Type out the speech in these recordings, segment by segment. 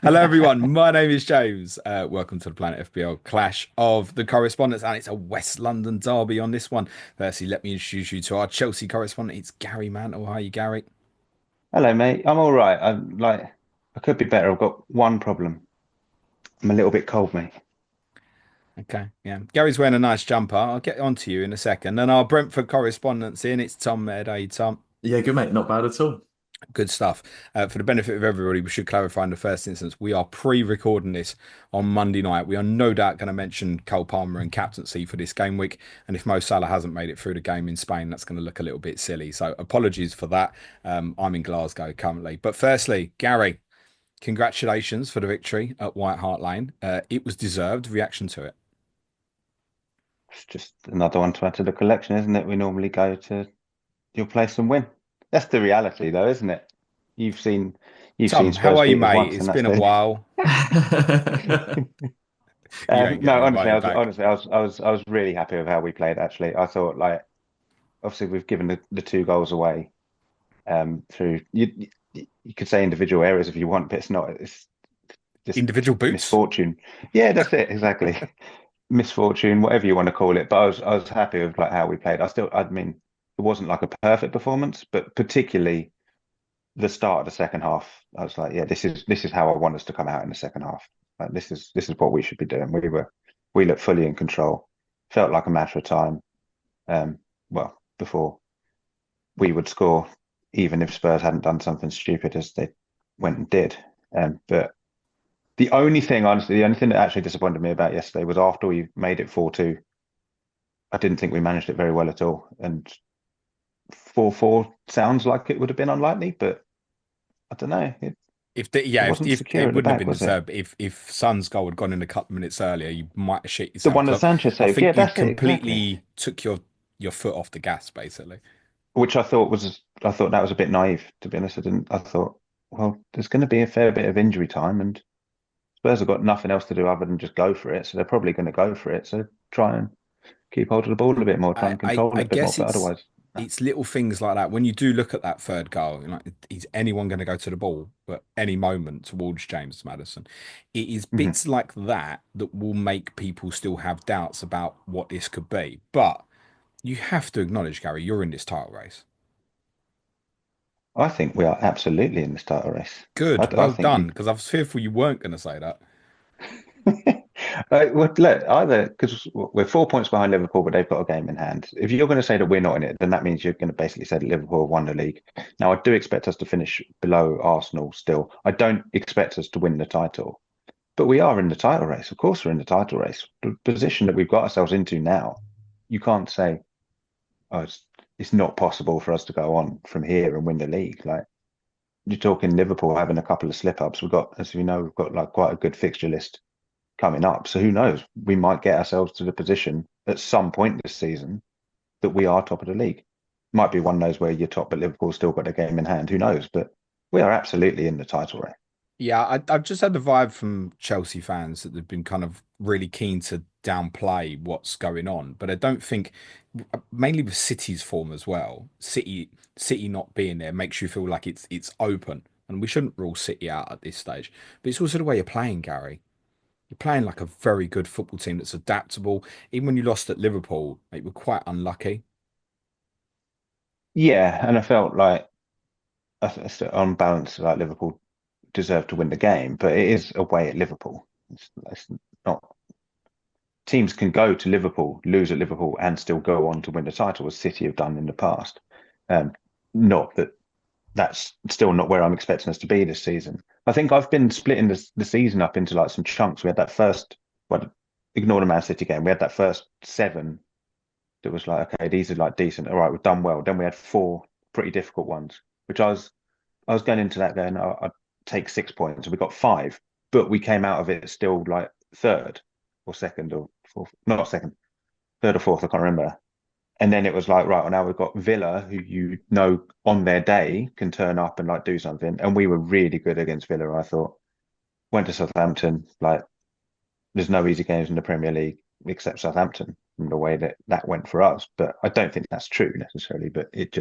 Hello, everyone. My name is James. Welcome to the Planet FPL Clash of the Correspondents, and it's a West London derby on this one. Firstly, let me introduce you to our Chelsea correspondent. It's Gary Mantle. How are you, Gary? Hello, mate. I'm all right. I could be better. I've got one problem. I'm a little bit cold, mate. Okay, yeah. Gary's wearing a nice jumper. I'll get on to you in a second. And our Brentford correspondent's in. It's Tom Med. Hey, Tom. Yeah, good mate. Not bad at all. Good stuff. For the benefit of everybody, we should clarify in the first instance, we are pre-recording this on Monday night. We are no doubt going to mention Cole Palmer and captaincy for this game week. And if Mo Salah hasn't made it through the game in Spain, that's going to look a little bit silly. So apologies for that. I'm in Glasgow currently. But firstly, Gary, congratulations for the victory at White Hart Lane. It was deserved. Reaction to it. It's just another one to add to the collection, isn't it? We normally go to your place and win. That's the reality, though, isn't it? You've seen you've seen Tom, how Spurs are you, beat us mate? once, It's and that's been a the. while. You ain't No, getting honestly, invited back. I was really happy with how we played. Actually, I thought obviously we've given the two goals away through you could say individual errors if you want, but it's not. It's just Individual boots? misfortune. Yeah, that's it exactly. Misfortune, whatever you want to call it. But I was happy with like how we played. I mean, it wasn't like a perfect performance, but particularly the start of the second half, I was like, yeah, this is how I want us to come out in the second half. Like this is what we should be doing. We looked fully in control. Felt like a matter of time. Um, well, before we would score, even if Spurs hadn't done something stupid as they went and did. But the only thing, honestly, the only thing that actually disappointed me about yesterday was after we made it 4-2. I didn't think we managed it very well at all. And 4-4 sounds like it would have been unlikely, but I don't know. It wasn't If secure it at the wouldn't have back, been was it? deserved, if Son's goal had gone in a couple of minutes earlier, you might have shit The yourself. one that 'Cause Sanchez I saved. Yeah, think you that's it, exactly. completely took your foot off the gas, basically. Which I thought that was a bit naive, to be honest. I thought, well, there's going to be a fair bit of injury time, and Spurs have got nothing else to do other than just go for it. So they're probably going to go for it. So try and keep hold of the ball a bit more, try and control I it a bit more. guess But otherwise, no. it's little things like that. When you do look at that third goal, you know, is anyone going to go to the ball at any moment towards James Maddison? It is Mhm. bits like that that will make people still have doubts about what this could be. But you have to acknowledge, Gary, you're in this title race. I think we are absolutely in the title race. Good, I well think done, you. because I was fearful you weren't going to say that. Well, look, either because we're 4 points behind Liverpool, but they've got a game in hand. If you're going to say that we're not in it, then that means you're going to basically say that Liverpool have won the league. Now, I do expect us to finish below Arsenal still. I don't expect us to win the title, but we are in the title race. Of course, we're in the title race. The position that we've got ourselves into now, you can't say, oh, it's not possible for us to go on from here and win the league. Like, you're talking Liverpool having a couple of slip ups. We've got, as we know, we've got like quite a good fixture list coming up. So who knows? We might get ourselves to the position at some point this season that we are top of the league. Might be one of those where you're top, but Liverpool's still got a game in hand. Who knows? But we are absolutely in the title race. Yeah, I've just had the vibe from Chelsea fans that they've been kind of really keen to downplay what's going on, but I don't think, mainly with City's form as well. City not being there makes you feel like it's open, and we shouldn't rule City out at this stage. But it's also the way you're playing, Gary. You're playing like a very good football team that's adaptable. Even when you lost at Liverpool, you were quite unlucky. Yeah, and I felt like on balance, like Liverpool deserved to win the game, but it is away at Liverpool. It's not teams can go to Liverpool, lose at Liverpool, and still go on to win the title, as City have done in the past. Um, Not that that's still not where I'm expecting us to be this season. I think I've been splitting the season up into like some chunks. We had that first, well, ignore the Man City game. We had that first seven that was like, okay, these are like decent. All right, we've done well. Then we had four pretty difficult ones, which I was going into that going, I'd take 6 points. We got five, but we came out of it still like third or second or fourth, not second, third or fourth. I can't remember. And then it was like, right, well, now we've got Villa, who you know on their day can turn up and like do something. And we were really good against Villa, I thought. Went to Southampton, like there's no easy games in the Premier League except Southampton from the way that that went for us. But I don't think that's true necessarily, but it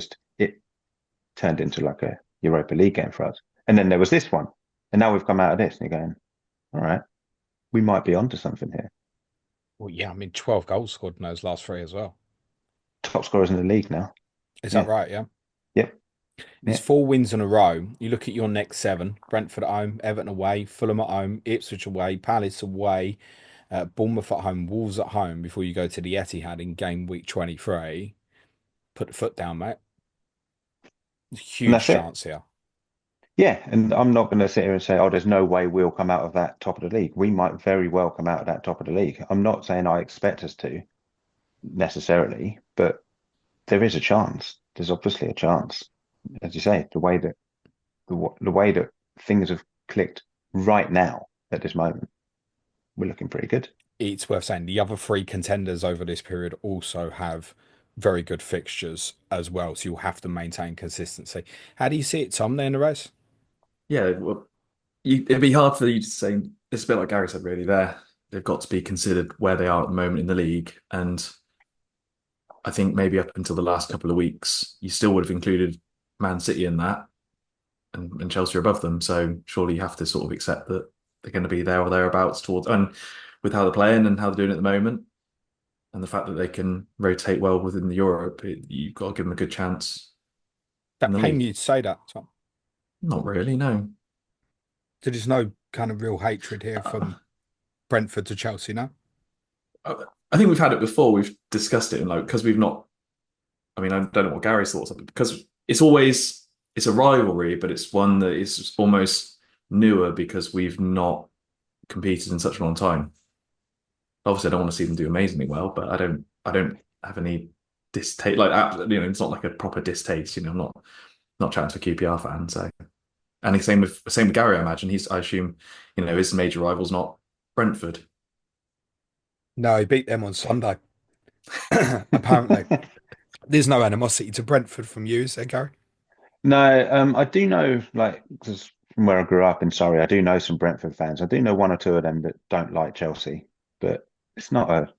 turned into like a Europa League game for us. And then there was this one. And now we've come out of this and you're going, all right, we might be onto something here. Well, yeah, I mean, 12 goals scored in those last three as well. Top scorers in the league now. Is that Yeah. right? Yeah. Yep. It's Yeah. 4 wins in a row. You look at your next seven: Brentford at home, Everton away, Fulham at home, Ipswich away, Palace away, Bournemouth at home, Wolves at home before you go to the Etihad in game week 23. Put the foot down, mate. And Huge that's it. chance here. Yeah. And I'm not going to sit here and say, oh, there's no way we'll come out of that top of the league. We might very well come out of that top of the league. I'm not saying I expect us to necessarily, but there is a chance. There's obviously a chance. As you say, the way that things have clicked right now at this moment, we're looking pretty good. It's worth saying the other three contenders over this period also have very good fixtures as well. So you'll have to maintain consistency. How do you see it, Tom, there in the race? Yeah, well, it'd be hard for you to say. It's a bit like Gary said, really. They've got to be considered where they are at the moment in the league, and I think maybe up until the last couple of weeks, you still would have included Man City in that, and Chelsea are above them. So surely you have to sort of accept that they're going to be there or thereabouts towards, and with how they're playing and how they're doing at the moment, and the fact that they can rotate well within the Europe, you've got to give them a good chance in That the pain league. you to say that, Tom. Not really, no. So there's no kind of real hatred here Uh, from Brentford to Chelsea, no? I think we've had it before. We've discussed it, and like because we've not. I mean, I don't know what Gary's thoughts are, because it's a rivalry, but it's one that is almost newer because we've not competed in such a long time. Obviously, I don't want to see them do amazingly well, but I don't have any distaste. Like it's not like a proper distaste. I'm not chatting to a QPR fan. So, and the same with Gary. I imagine I assume, his major rival's not Brentford. No, he beat them on Sunday. Apparently. There's no animosity to Brentford from you, is there, Gary? No, I do know, like, because from where I grew up in Surrey, I do know some Brentford fans. I do know one or two of them that don't like Chelsea, but it's not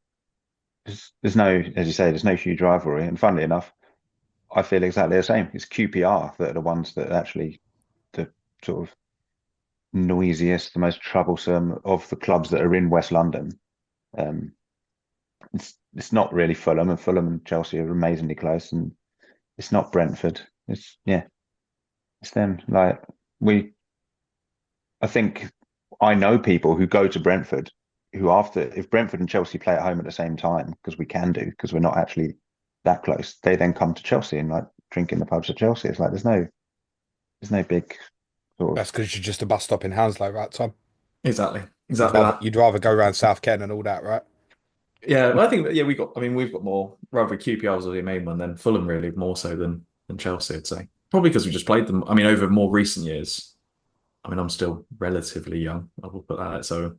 there's no, as you say, there's no huge rivalry. And funnily enough, I feel exactly the same. It's QPR that are the ones that are actually the sort of noisiest, the most troublesome of the clubs that are in West London. Um, it's not really Fulham, and Fulham and Chelsea are amazingly close, and it's not Brentford. It's them. Like we, I think I know people who go to Brentford who after if Brentford and Chelsea play at home at the same time, because we can do, because we're not actually that close, they then come to Chelsea and like drink in the pubs at Chelsea. It's like there's no big sort of That's because you're just a bus stop in Hounslow, right, Tom? Exactly, You'd exactly rather that. you'd rather go around South Kent and all that, right? Yeah, well, I think yeah, we've got more. Rather QPR was the main one, then Fulham really more so than Chelsea, I'd say. Probably because we just played them. I mean, over more recent years. I mean, I'm still relatively young. I will put that out. So,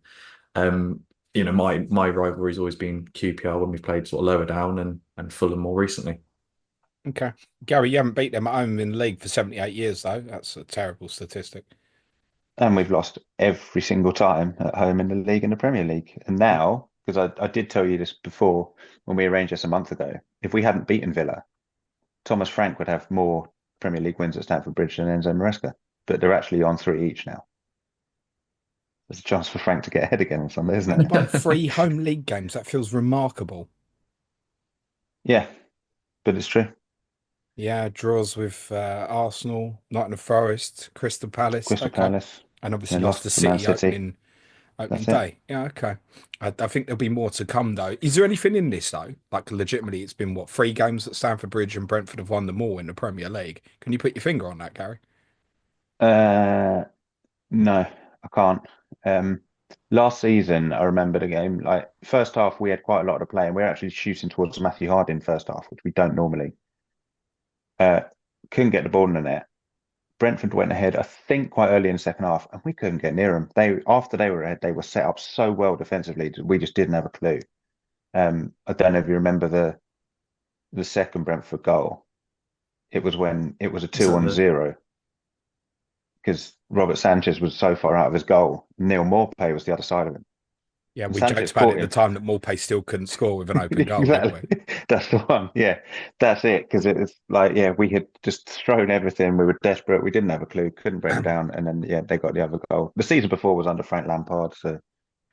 um, my rivalry's always been QPR when we played sort of lower down, and Fulham more recently. Okay. Gary, you haven't beat them at home in the league for 78 years, though. That's a terrible statistic. and we've lost every single time at home in the league and the Premier League. And now, because I did tell you this before when we arranged this a month ago, if we hadn't beaten Villa, Thomas Frank would have more Premier League wins at Stamford Bridge than Enzo Maresca. But they're actually on three each now. There's a chance for Frank to get ahead again on Sunday, isn't And it? you won three home league games. That feels remarkable. Yeah, but it's true. Yeah, draws with Arsenal, Nottingham Forest, Crystal Palace. Crystal Okay. Palace, And obviously then lost to lost to Man City City. opening That's it. day. Yeah, okay. I think there'll be more to come though. Is there anything in this though? Like legitimately, it's been what, three games at Stamford Bridge and Brentford have won them all in the Premier League. Can you put your finger on that, Gary? Uh, no, I can't. Um, Last season, I remember the game. Like first half, we had quite a lot to play, and we are actually shooting towards Matthew Harding first half, which we don't normally. Uh, couldn't get the ball in the net. Brentford went ahead, I think, quite early in the second half, and we couldn't get near them. They after they were ahead, they were set up so well defensively. We just didn't have a clue. I don't know if you remember the second Brentford goal. It was when it was a Is two that on the zero because Robert Sanchez was so far out of his goal. Neil Maupay was the other side of him. Yeah, we Sanchez joked about it caught at the him. time that Morpay still couldn't score with an open goal, didn't we? Exactly. That's the one. Yeah, that's it. Because it was like, yeah, we had just thrown everything. We were desperate. We didn't have a clue. Couldn't break them down. And then, yeah, they got the other goal. The season before was under Frank Lampard. So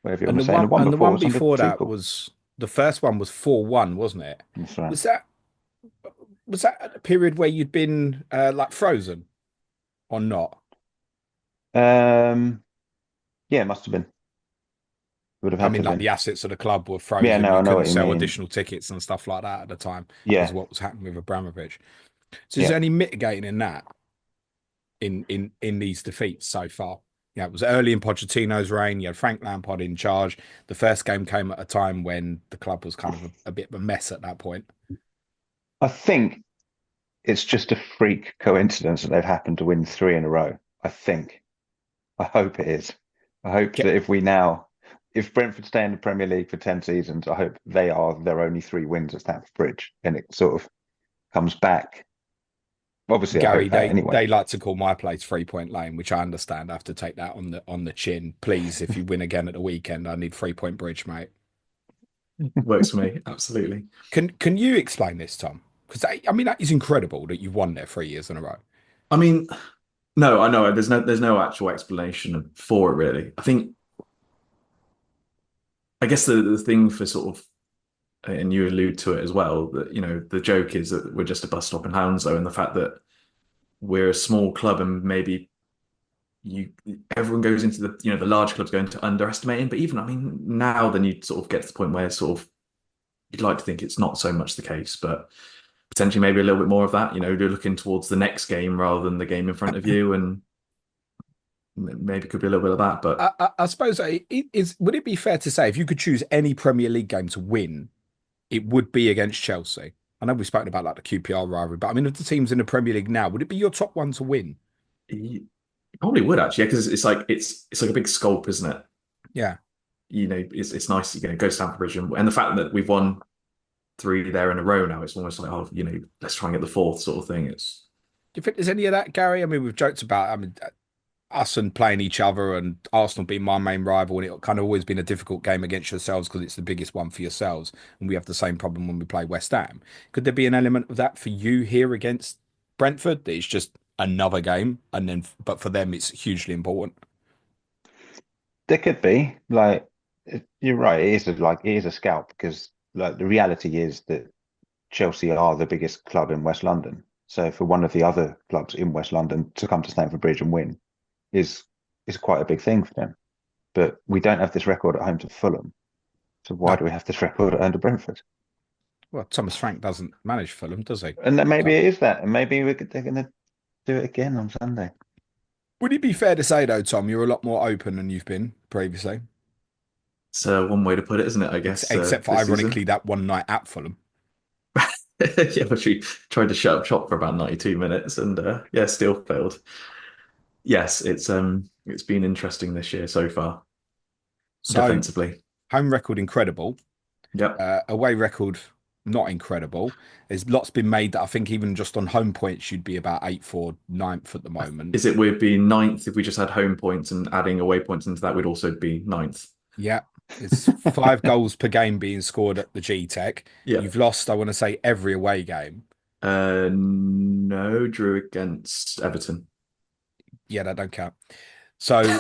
whatever you And want to say. And the the one before one was under before that Tuchel. was the first one was 4-1, wasn't it? That's right. Was that a period where you'd been like frozen or not? Um, yeah, it must have been. Would have I had to mean, have like been. the assets of the club were Yeah, frozen. no, You I know couldn't what you sell mean. additional tickets and stuff like that at the time because of Yeah, what was happening with Abramovich. So is yeah. there any mitigating in that in these defeats so far? Yeah, it was early in Pochettino's reign. You had Frank Lampard in charge. The first game came at a time when the club was kind of a bit of a mess at that point. I think it's just a freak coincidence that they've happened to win three in a row. I think. I hope it is. I hope that if Brentford stay in the Premier League for 10 seasons, I hope they are their only three wins at Stamford Bridge. And it sort of comes back. Obviously, I Gary, hope that anyway. they like to call my place 3 Point Lane, which I understand. I have to take that on the chin. Please, if you win again at the weekend, I need 3 Point Bridge, mate. Works for me, absolutely. Can you explain this, Tom? Because I mean that is incredible that you've won there 3 years in a row. I mean, no, I know there's no actual explanation for it really. I guess the thing for sort of, and you allude to it as well, that the joke is that we're just a bus stop in Hounslow, and the fact that we're a small club and maybe you everyone goes into the large clubs going to underestimating. But even I mean now then you sort of get to the point where sort of you'd like to think it's not so much the case, but potentially maybe a little bit more of that. You're looking towards the next game rather than the game in front of you, and maybe could be a little bit of that. But I suppose would it be fair to say if you could choose any Premier League game to win, it would be against Chelsea? I know we've spoken about like the QPR rivalry, but I mean, of the teams in the Premier League now, would it be your top one to win? you probably would actually, because it's like a big sculpt, isn't it? Yeah. It's nice, go to Stamford Bridge, and the fact that we've won three there in a row now, it's almost like, oh, let's try and get the fourth sort of thing. It's Do you think there's any of that, Gary? I mean, we've joked about, I mean, us and playing each other and Arsenal being my main rival, and it kind of always been a difficult game against yourselves because it's the biggest one for yourselves. And we have the same problem when we play West Ham. Could there be an element of that for you here against Brentford? That it's just another game, and then, but for them, it's hugely important. There could be like you're right. It is a scalp because like the reality is that Chelsea are the biggest club in West London. So for one of the other clubs in West London to come to Stamford Bridge and win is is quite a big thing for them. But we don't have this record at home to Fulham. So why No. do we have this record at home to Brentford? Well, Thomas Frank doesn't manage Fulham, does he? And then maybe So, it is that, and maybe they're going to do it again on Sunday. would it be fair to say, though, Tom, you're a lot more open than you've been previously, one way to put it, isn't it? I guess except for this season. ironically that one night at Fulham? Yeah, but she tried to shut up shop for about 92 minutes, and yeah, still failed. Yes, it's been interesting this year so far So defensively. home record incredible. Yep. Away record, not incredible. There's lots been made that I think even just on home points, you'd be about eighth or ninth at the moment. Is it we'd be ninth if we just had home points and adding away points into that, we'd also be ninth. Yeah, it's 5 goals per game being scored at the G Tech. Yeah. You've lost, I want to say, every away game. No, drew against Everton. Yeah, that don't count. So,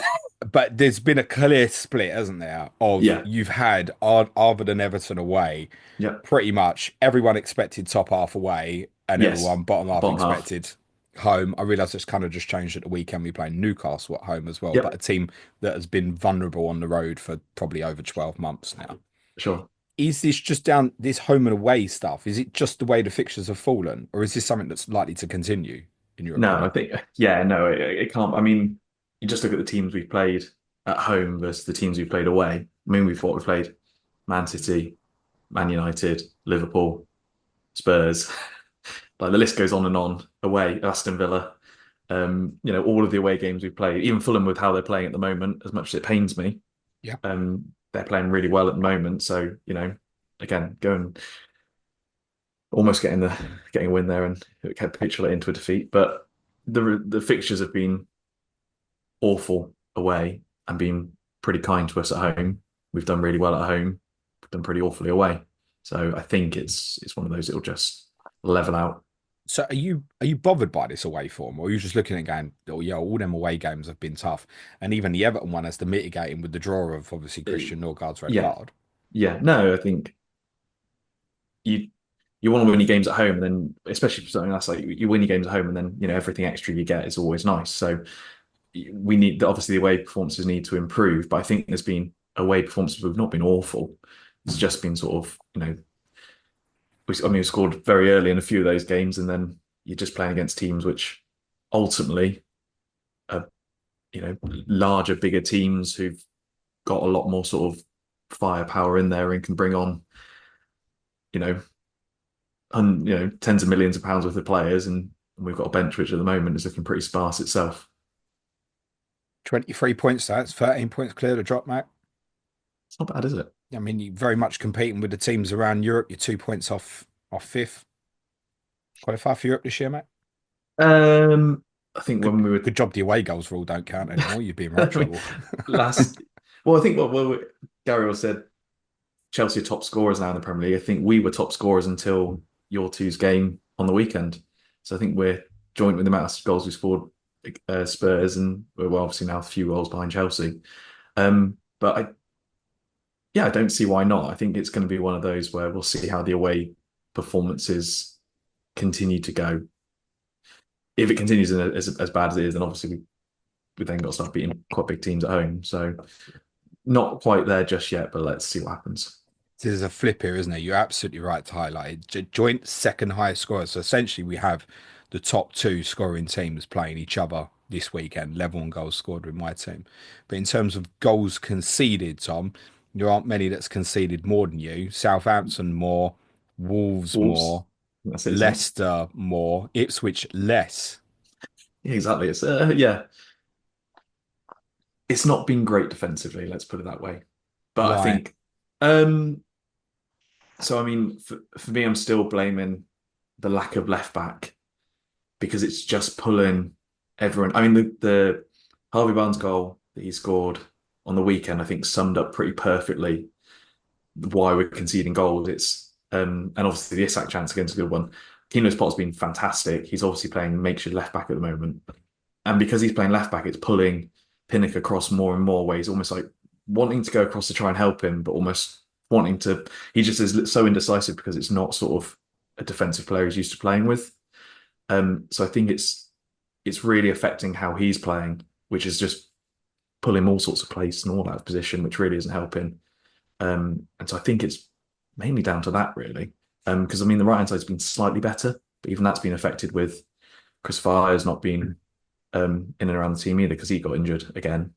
but there's been a clear split, hasn't there? Of Yeah. you've had Arvid and Everton away. Yeah. Pretty much everyone expected top half away, and Yes. everyone bottom half Bottom half. expected home. I realise it's kind of just changed at the weekend. We play Newcastle at home as well, but a Yep. team that has been vulnerable on the road for probably over 12 months now. Sure. Is this just down this home and away stuff? Is it just the way the fixtures have fallen, or is this something that's likely to continue, in your No, I opinion? think, yeah, no, it can't. I mean, you just look at the teams we've played at home versus the teams we've played away. I mean, we've played Man City, Man United, Liverpool, Spurs. Like the list goes on and on. Away, Aston Villa. All of the away games we've played, even Fulham with how they're playing at the moment, as much as it pains me, Yeah. they're playing really well at the moment. So, again, going almost getting a win there and it capitulate into a defeat. But the fixtures have been awful away and been pretty kind to us at home. we've done really well at home, we've done pretty awfully away. So I think it's one of those, it'll just level out. So are you bothered by this away form, or are you just looking at going, oh yeah, all them away games have been tough, and even the Everton one has to mitigating with the draw of obviously Uh, Christian Norgard's red Yeah, card. yeah. No, I think you you want to win your games at home, and then especially for something that's like you win your games at home, and then everything extra you get is always nice. So we need obviously the away performances need to improve, but I think there's been away performances that have not been awful. It's just been sort of we scored very early in a few of those games, and then you're just playing against teams which ultimately are larger, bigger teams who've got a lot more sort of firepower in there and can bring on you know tens of millions of pounds worth of players, and we've got a bench which at the moment is looking pretty sparse itself. 23 points, that's 13 points clear to drop, mate. It's not bad, is it? I mean, you're very much competing with the teams around Europe. You're 2 points off fifth. Qualify for Europe this year, mate. I think Good, when we were good job the away goals rule don't count anymore. You'd be in right I mean, trouble. last, well, I think what Gary was said, Chelsea are top scorers now in the Premier League. I think we were top scorers until your two's game on the weekend. So I think we're joint with the amount of goals we scored Spurs, and we're obviously now a few goals behind Chelsea. But I don't see why not. I think it's going to be one of those where we'll see how the away performances continue to go. If it continues as bad as it is, then obviously we then got to start beating quite big teams at home. So not quite there just yet, but let's see what happens. There's a flip here, isn't there? You're absolutely right to highlight it. Joint second highest scorer. So essentially, we have the top two scoring teams playing each other this weekend, level on goals scored with my team. But in terms of goals conceded, Tom, there aren't many that's conceded more than you. Southampton more, Wolves Wolves, more, that's it, isn't it? Leicester more, Ipswich less. Yeah, exactly. It's not been great defensively, let's put it that way. But I Why? think so I mean for me I'm still blaming the lack of left back because it's just pulling everyone. I mean the Harvey Barnes goal that he scored on the weekend I think summed up pretty perfectly why we're conceding goals. It's and obviously the Isak chance against a good one. Keno's Pot's been fantastic. He's obviously playing makeshift left back at the moment. And because he's playing left back, it's pulling Pinnock across more and more ways, almost like wanting to go across to try and help him, but almost wanting to. He just is so indecisive because it's not sort of a defensive player he's used to playing with. So I think it's really affecting how he's playing, which is just pulling all sorts of place and all out of position, which really isn't helping. And so I think it's mainly down to that, really. Because I mean, the right hand side's been slightly better, but even that's been affected with Chris Fires not being in and around the team either because he got injured again.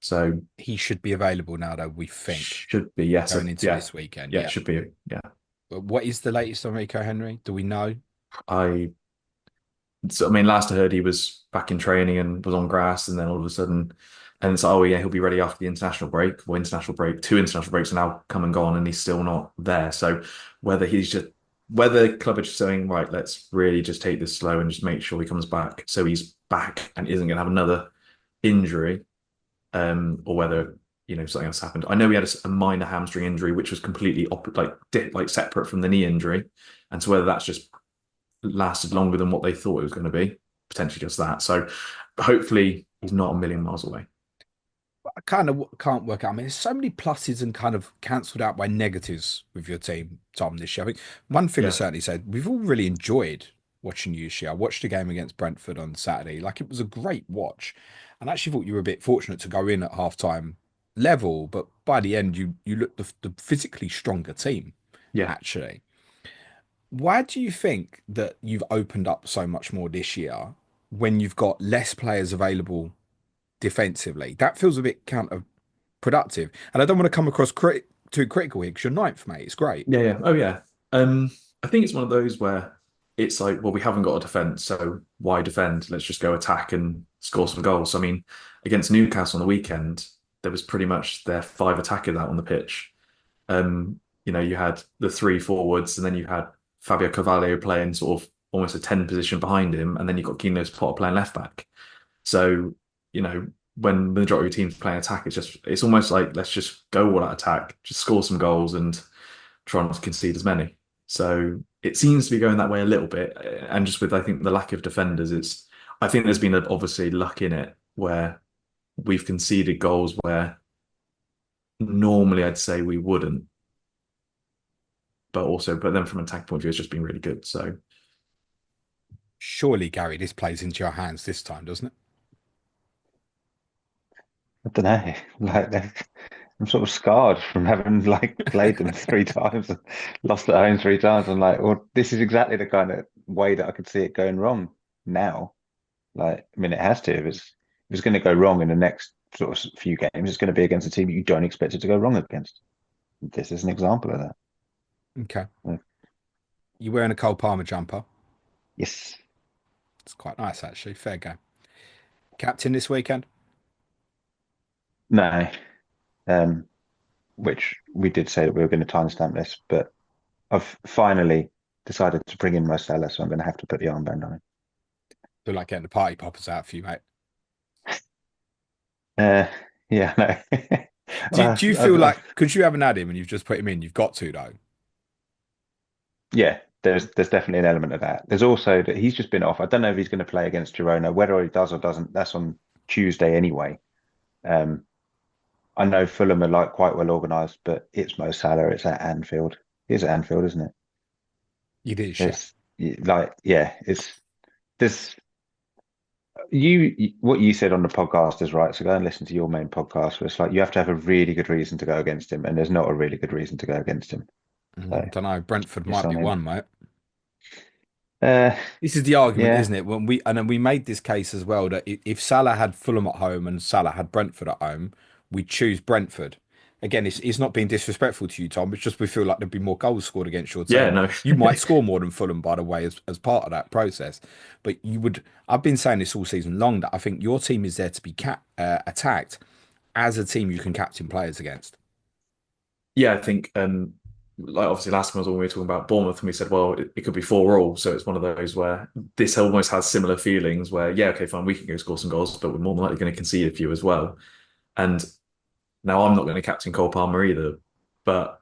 So He should be available now, though, we think, should be, yes. going into this weekend. Yeah, it Yeah. should be. Yeah. But what is the latest on Rico Henry? Do we know? I So I mean, last I heard he was back in training and was on grass, and then all of a sudden, and it's like, oh yeah, he'll be ready after the international break. Well, international break, two international breaks are now come and gone, and he's still not there. So whether club are just saying, right, let's really just take this slow and just make sure he comes back, so he's back and isn't going to have another injury, or whether something else happened. I know he had a minor hamstring injury, which was completely like separate from the knee injury, and so whether that's just lasted longer than what they thought it was going to be, potentially just that. So hopefully he's not a million miles away. I kind of can't work out. I mean, there's so many pluses and kind of cancelled out by negatives with your team, Tom, this year. I think one thing to Yeah, certainly say, we've all really enjoyed watching you this year. I watched the game against Brentford on Saturday. Like, it was a great watch. And I actually thought you were a bit fortunate to go in at halftime level, but by the end, you looked the physically stronger team, yeah, actually. Why do you think that you've opened up so much more this year when you've got less players available defensively? That feels a bit counterproductive. And I don't want to come across too critical here because you're ninth, mate. It's great. yeah. Oh yeah. I think it's one of those where it's like, well, we haven't got a defense, so why defend? Let's just go attack and score some goals. So, I mean, against Newcastle on the weekend, there was pretty much their five attackers out on the pitch. You had the three forwards, and then you had Fabio Carvalho playing sort of almost a 10 position behind him, and then you've got Keenan Potter playing left back. So, when the majority of teams playing attack, it's almost like let's just go all out attack, just score some goals and try not to concede as many. So it seems to be going that way a little bit, and just with I think the lack of defenders, it's I think there's been obviously luck in it where we've conceded goals where normally I'd say we wouldn't, but then from an attack point of view, it's just been really good. So Surely, Gary, this plays into your hands this time, doesn't it? I don't know. I'm sort of scarred from having like played them 3 times and lost at home 3 times. I'm like, well, this is exactly the kind of way that I could see it going wrong now. Like, I mean, it has to. If it's going to go wrong in the next sort of few games, it's going to be against a team you don't expect it to go wrong against. This is an example of that. Okay. Yeah. You wearing a Cole Palmer jumper? Yes. It's quite nice, actually. Fair game. Captain this weekend? No. Which we did say that we were going to timestamp this, but I've finally decided to bring in Mo Salah, so I'm going to have to put the armband on him. Feel like getting the party poppers out for you, mate. Uh, yeah, no. Do you feel like because you haven't had him and you've just put him in, you've got to though? Yeah, there's definitely an element of that. There's also that he's just been off. I don't know if he's going to play against Girona, whether he does or doesn't. That's on Tuesday anyway. Um, I know Fulham are like quite well organised, but it's Mo Salah. It's at Anfield. It's at Anfield, isn't it? It is, yeah. It's like, yeah, it's this. What you said on the podcast is right. So go and listen to your main podcast where it's like you have to have a really good reason to go against him, and there's not a really good reason to go against him. So Don't know. Brentford it's might be on him. one, mate. Uh, This is the argument, yeah, isn't it? And then we made this case as well that if Salah had Fulham at home and Salah had Brentford at home, we'd choose Brentford. Again, it's not being disrespectful to you, Tom. It's just we feel like there'd be more goals scored against your yeah, team. no, You might score more than Fulham, by the way, as part of that process. But you would. I've been saying this all season long that I think your team is there to be attacked as a team you can captain players against. yeah, I think like obviously last time was when we were talking about Bournemouth and we said, well, it could be 4-4, so it's one of those where this almost has similar feelings where, yeah, okay, fine, we can go score some goals, but we're more than likely going to concede a few as well. And now I'm not going to captain Cole Palmer either, but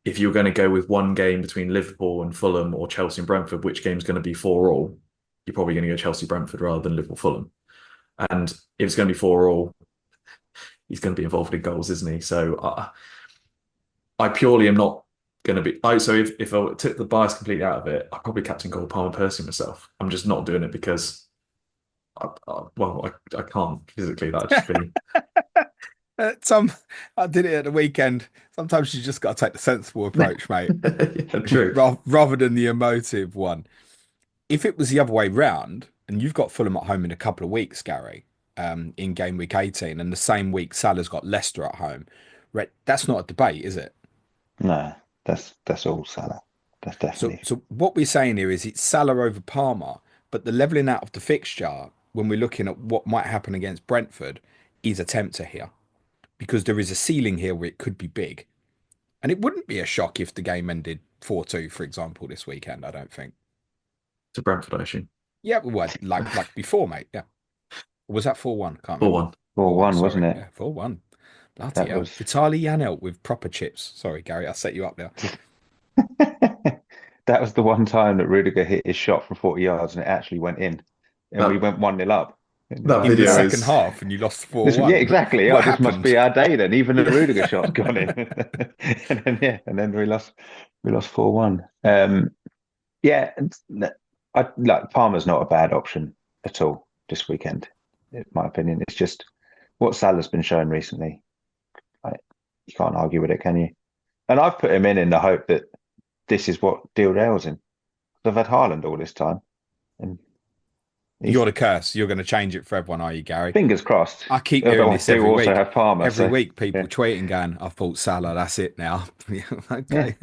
if you're going to go with one game between Liverpool and Fulham or Chelsea and Brentford, which game's going to be 4-4, you're probably going to go Chelsea Brentford rather than Liverpool Fulham. And if it's going to be 4-4, he's going to be involved in goals, isn't he? So I purely am not going to be. So if I took the bias completely out of it, I'd probably captain Cole Palmer personally myself. I'm just not doing it because, I can't physically. That'd just be. Tom, I did it at the weekend. Sometimes you just got to take the sensible approach, mate, Yeah, true. rather than the emotive one. If it was the other way round, and you've got Fulham at home in a couple of weeks, Gary, in game week 18, and the same week Salah's got Leicester at home, right? That's not a debate, is it? no, that's all Salah. That's So, definitely so what we're saying here is it's Salah over Palmer, but the levelling out of the fixture when we're looking at what might happen against Brentford is a tempter here because there is a ceiling here where it could be big. And it wouldn't be a shock if the game ended 4-2, for example, this weekend, I don't think. To Brentford, I assume. Yeah, well, like before, mate. Yeah. Or was that 4-1? Can't Four remember. one. 4-1, 4-1, sorry. wasn't it? Yeah, 4-1. Bloody That hell. was Vitali Yanelt with proper chips. Sorry, Gary, I set you up there. that was the one time that Rudiger hit his shot from 40 yards and it actually went in, and we That went 1-0 up. And it's that like, In the video second is half, and you lost yeah, 4-1. exactly. Oh, What this must happened? be our day then. Even the yeah. Rudiger shot's gone in, and then we lost 4-1. Yeah, I like Palmer's not a bad option at all this weekend, in my opinion. It's just what Salah's been showing recently. Like, you can't argue with it, can you? And I've put him in the hope that this is what derails him. I've had Haaland all this time, and he's You're the curse. You're going to change it for everyone, are you, Gary? fingers crossed. I keep hearing Although I this do every also week. have Palmer, Every so week, people yeah, tweeting, going, I've bought Salah. That's it now. yeah, Okay.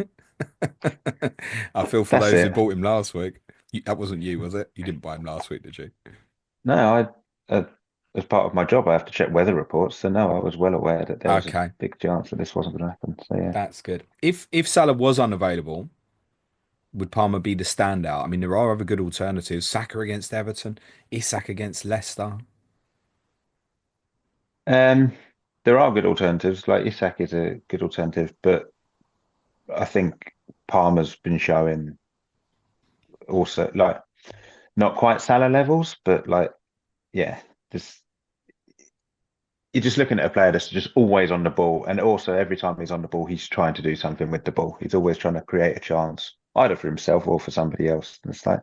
I feel for that's those who it. bought him last week. That wasn't you, was it? You didn't buy him last week, did you? No, as part of my job, I have to check weather reports. So no, I was well aware that there was a Okay, big chance that this wasn't going to happen. So yeah, that's good. If Salah was unavailable, would Palmer be the standout? I mean, there are other good alternatives. Saka against Everton, Isak against Leicester. Um, there are good alternatives. Like Isak is a good alternative, but I think Palmer's been showing also like not quite Salah levels, but like yeah, just you're just looking at a player that's just always on the ball, and also every time he's on the ball, he's trying to do something with the ball. He's always trying to create a chance, either for himself or for somebody else. And it's like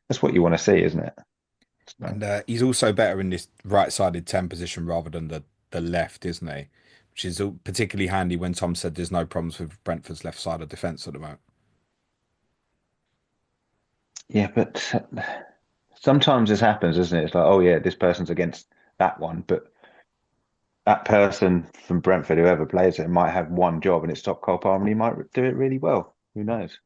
that's what you want to see, isn't it? So, And he's also better in this right-sided 10 position rather than the left, isn't he? Which is particularly handy when Tom said there's no problems with Brentford's left side of defence at the moment. yeah, but sometimes this happens, isn't it? It's like, oh yeah, this person's against that one, but that person from Brentford, whoever plays it, might have one job and it's top Cole Palmer, and he might do it really well. Who knows?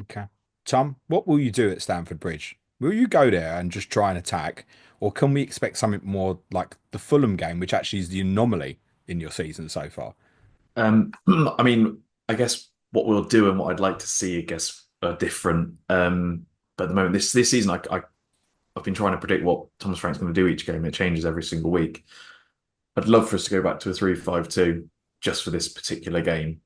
Okay. Tom, what will you do at Stamford Bridge? Will you go there and just try and attack, or can we expect something more like the Fulham game, which actually is the anomaly in your season so far? I mean, I guess what we'll do and what I'd like to see, I guess, are different. But at the moment, this season, I've been trying to predict what Thomas Frank's going to do each game. It changes every single week. I'd love for us to go back to a 3-5-2 just for this particular game